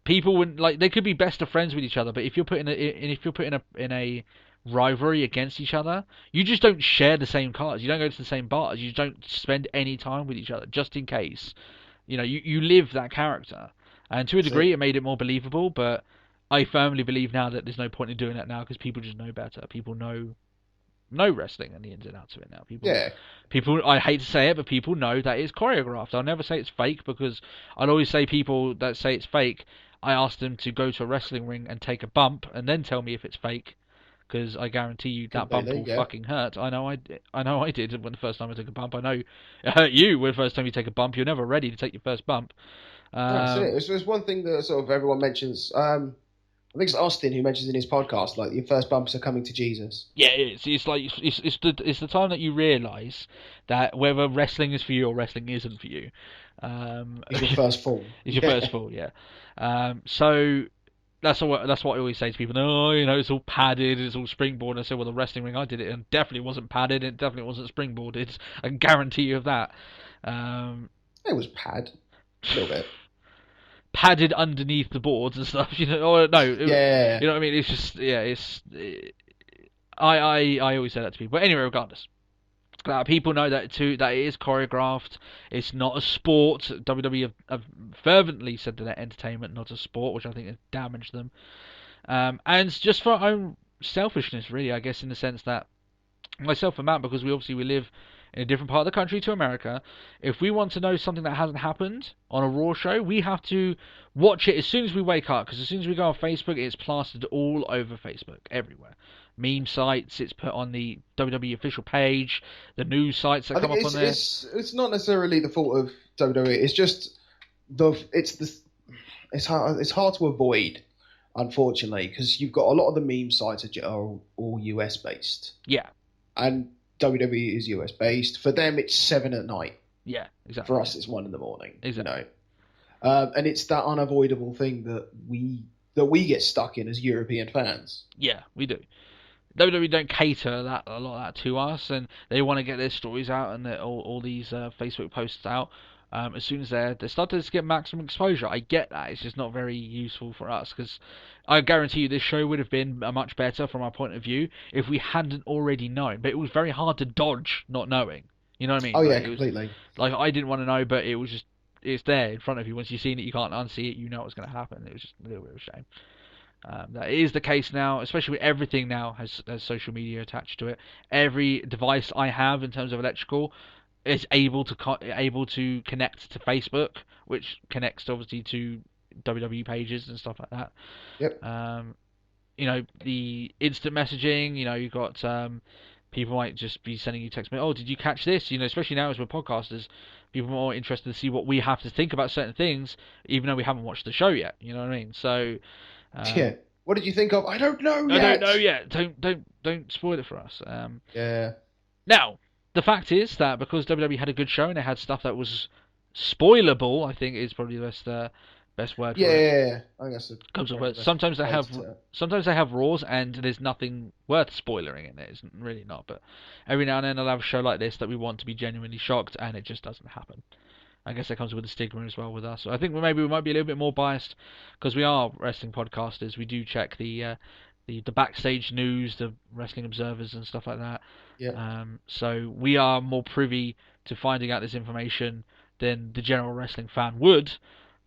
Speaker 3: People wouldn't they could be best of friends with each other, but if you're putting in a rivalry against each other, you just don't share the same cars. You don't go to the same bars. You don't spend any time with each other, just in case. You live that character, and to a degree, it made it more believable. But I firmly believe now that there's no point in doing that now because people just know better. People know wrestling and the ins and outs of it now. People. I hate to say it, but people know that it's choreographed. I'll never say it's fake because I'd always say people that say it's fake, I ask them to go to a wrestling ring and take a bump and then tell me if it's fake. Because I guarantee you that bump will fucking hurt. I know I did when the first time I took a bump. I know it hurt you when the first time you take a bump. You're never ready to take your first bump.
Speaker 4: That's it. It's one thing that sort of everyone mentions. I think it's Austin who mentions in his podcast, like your first bumps are coming to Jesus.
Speaker 3: Yeah, it's like it's the time that you realise that whether wrestling is for you or wrestling isn't for you.
Speaker 4: It's your first fall.
Speaker 3: It's your first fall, yeah. So. That's what I always say to people. No, it's all padded, it's all springboard. I say, well, the wrestling ring I did it and definitely wasn't padded. It definitely wasn't springboarded. I can guarantee you of that.
Speaker 4: It was a little bit
Speaker 3: padded underneath the boards and stuff. Or no,
Speaker 4: yeah.
Speaker 3: You know what I mean? It's just I always say that to people. But anyway, regardless. People know that too. That it is choreographed. It's not a sport. WWE have fervently said that they're entertainment, not a sport, which I think has damaged them. And just for our own selfishness, really, I guess, in the sense that myself and Matt, because we live in a different part of the country to America. If we want to know something that hasn't happened on a Raw show, we have to watch it as soon as we wake up, because as soon as we go on Facebook, it's plastered all over Facebook, everywhere. Meme sites, it's put on the WWE official page, the news sites that come up on there.
Speaker 4: It's not necessarily the fault of WWE. It's just it's hard to avoid, unfortunately, because you've got a lot of the meme sites that are all US based.
Speaker 3: Yeah,
Speaker 4: and WWE is US based. For them, it's 7 at night.
Speaker 3: Yeah, exactly.
Speaker 4: For us, it's 1 in the morning.
Speaker 3: Exactly.
Speaker 4: And it's that unavoidable thing that we get stuck in as European fans.
Speaker 3: Yeah, we do. WWE don't cater a lot of that to us, and they want to get their stories out and all these Facebook posts out as soon as they're starting to get maximum exposure. I get that. It's just not very useful for us, because I guarantee you this show would have been much better from our point of view if we hadn't already known. But it was very hard to dodge not knowing. You know what I mean?
Speaker 4: Oh, yeah, completely.
Speaker 3: I didn't want to know, but it was just, it's there in front of you. Once you've seen it, you can't unsee it. You know what's going to happen. It was just a little bit of a shame. That is the case now, especially with everything now has social media attached to it. Every device I have in terms of electrical is able to connect to Facebook, which connects obviously to WWE pages and stuff like that.
Speaker 4: Yep.
Speaker 3: The instant messaging. You've got people might just be sending you text. Oh, did you catch this? Especially now as we're podcasters, people are more interested to see what we have to think about certain things, even though we haven't watched the show yet. You know what I mean? So.
Speaker 4: Yeah. What did you think of? I don't know yet.
Speaker 3: I don't know yet. Don't spoil it for us.
Speaker 4: Yeah.
Speaker 3: Now, the fact is that because WWE had a good show and they had stuff that was spoilable, I think is probably the best word.
Speaker 4: Yeah,
Speaker 3: for it.
Speaker 4: Yeah. I guess
Speaker 3: sometimes they have Raws and there's nothing worth spoiling in it. It's really not. But every now and then they'll have a show like this that we want to be genuinely shocked, and it just doesn't happen. I guess that comes with the stigma as well with us. So I think maybe we might be a little bit more biased because we are wrestling podcasters. We do check the backstage news, the wrestling observers and stuff like that.
Speaker 4: Yeah.
Speaker 3: So we are more privy to finding out this information than the general wrestling fan would.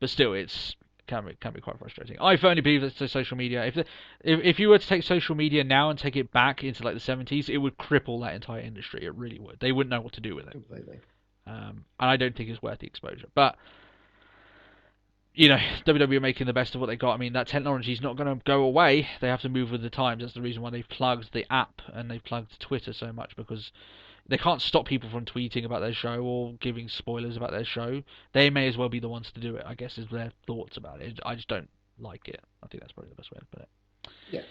Speaker 3: But still, can be quite frustrating. I firmly believe that social media. If you were to take social media now and take it back into like the 70s, it would cripple that entire industry. It really would. They wouldn't know what to do with it.
Speaker 4: Completely.
Speaker 3: And I don't think it's worth the exposure. But, WWE are making the best of what they got. I mean, that technology is not going to go away. They have to move with the times. That's the reason why they've plugged the app and they've plugged Twitter so much, because they can't stop people from tweeting about their show or giving spoilers about their show. They may as well be the ones to do it, I guess, is their thoughts about it. I just don't like it. I think that's probably the best way to put it.
Speaker 4: Yeah.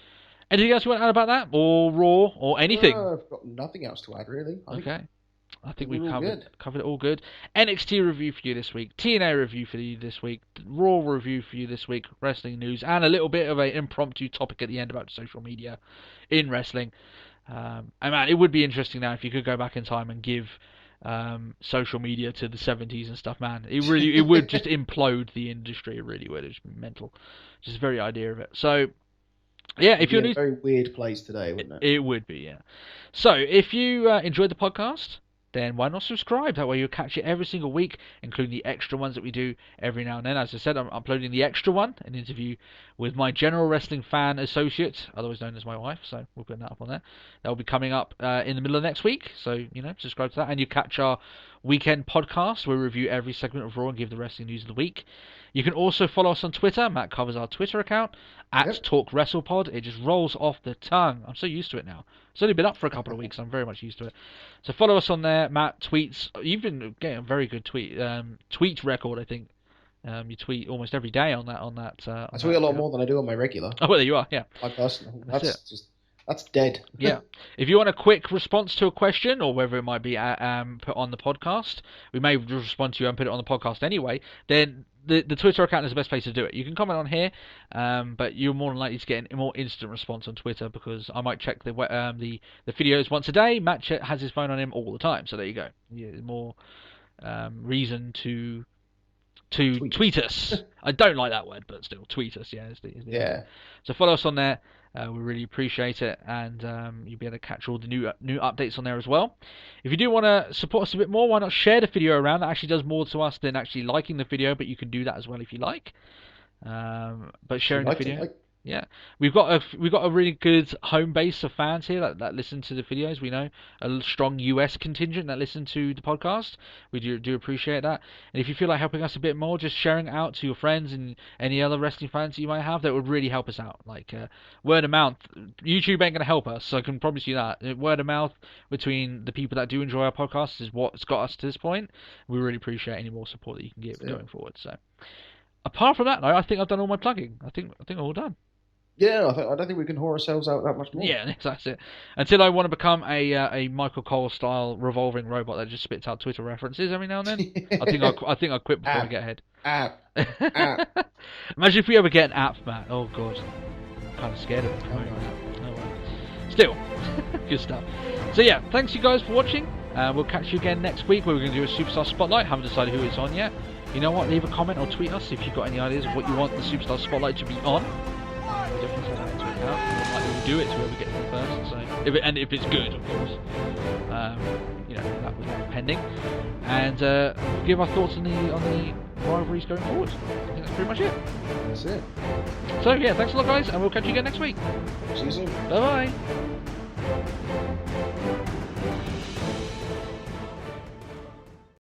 Speaker 3: Anything else you want to add about that, or Raw, or anything?
Speaker 4: I've got nothing else to add, really.
Speaker 3: I think we've covered it all good. NXT review for you this week, TNA review for you this week, Raw review for you this week, wrestling news, and a little bit of an impromptu topic at the end about social media in wrestling. And man, it would be interesting now if you could go back in time and give social media to the 70s and stuff. Man, it would just implode the industry. It really would. It's mental. Just the very idea of it. So. Yeah, if you're
Speaker 4: a very weird place today, wouldn't it?
Speaker 3: It would be, yeah. So, if you enjoyed the podcast, then why not subscribe? That way you'll catch it every single week, including the extra ones that we do every now and then. As I said, I'm uploading the extra one, an interview with my general wrestling fan associate, otherwise known as my wife, so we'll put that up on there. That will be coming up in the middle of next week, so, subscribe to that. And you catch our weekend podcast, where we review every segment of Raw and give the wrestling news of the week. You can also follow us on Twitter. Matt covers our Twitter account, @TalkWrestlePod. It just rolls off the tongue. I'm so used to it now. It's only been up for a couple of weeks. I'm very much used to it. So follow us on there. Matt tweets. You've been getting a very good tweet record, I think. You tweet almost every day on that. I
Speaker 4: tweet a lot more than I do on my regular.
Speaker 3: Oh, well, there you are, yeah.
Speaker 4: My personal. That's dead.
Speaker 3: Yeah. If you want a quick response to a question, or whether it might be put on the podcast, we may respond to you and put it on the podcast anyway, then the Twitter account is the best place to do it. You can comment on here, but you're more than likely to get a more instant response on Twitter, because I might check the videos once a day. Matt has his phone on him all the time, so there you go. Yeah, more reason to tweet us. I don't like that word, but still, tweet us. Yeah,
Speaker 4: yeah.
Speaker 3: So follow us on there. We really appreciate it, and you'll be able to catch all the new updates on there as well. If you do want to support us a bit more, why not share the video around? That actually does more to us than actually liking the video, but you can do that as well if you like. But sharing the video. Yeah, we've got a really good home base of fans here that listen to the videos. We know a strong US contingent that listen to the podcast. We do appreciate that. And if you feel like helping us a bit more, just sharing it out to your friends and any other wrestling fans that you might have, that would really help us out. Like word of mouth. YouTube ain't gonna help us, so I can promise you that. Word of mouth between the people that do enjoy our podcast is what's got us to this point. We really appreciate any more support that you can give going forward. So, apart from that, though, I think I've done all my plugging. I think I'm all done.
Speaker 4: Yeah, I don't think we can whore ourselves out that much more.
Speaker 3: Yeah, that's it. Until I want to become a Michael Cole-style revolving robot that just spits out Twitter references every now and then. I think I'll quit before I get ahead.
Speaker 4: App.
Speaker 3: Imagine if we ever get an app, Matt. Oh, God. I'm kind of scared of it. Oh, well. Still, good stuff. So, yeah, thanks you guys for watching. We'll catch you again next week, where we're going to do a Superstar Spotlight. Haven't decided who it's on yet. You know what? Leave a comment or tweet us if you've got any ideas of what you want the Superstar Spotlight to be on. Definitely take that into account. We'll do it to where we get to first. So, if it's good, of course, that was pending. And give our thoughts on the rivalries going forward. I think that's pretty much it.
Speaker 4: That's it.
Speaker 3: So yeah, thanks a lot, guys, and we'll catch you again next week.
Speaker 4: See you soon.
Speaker 3: Bye bye.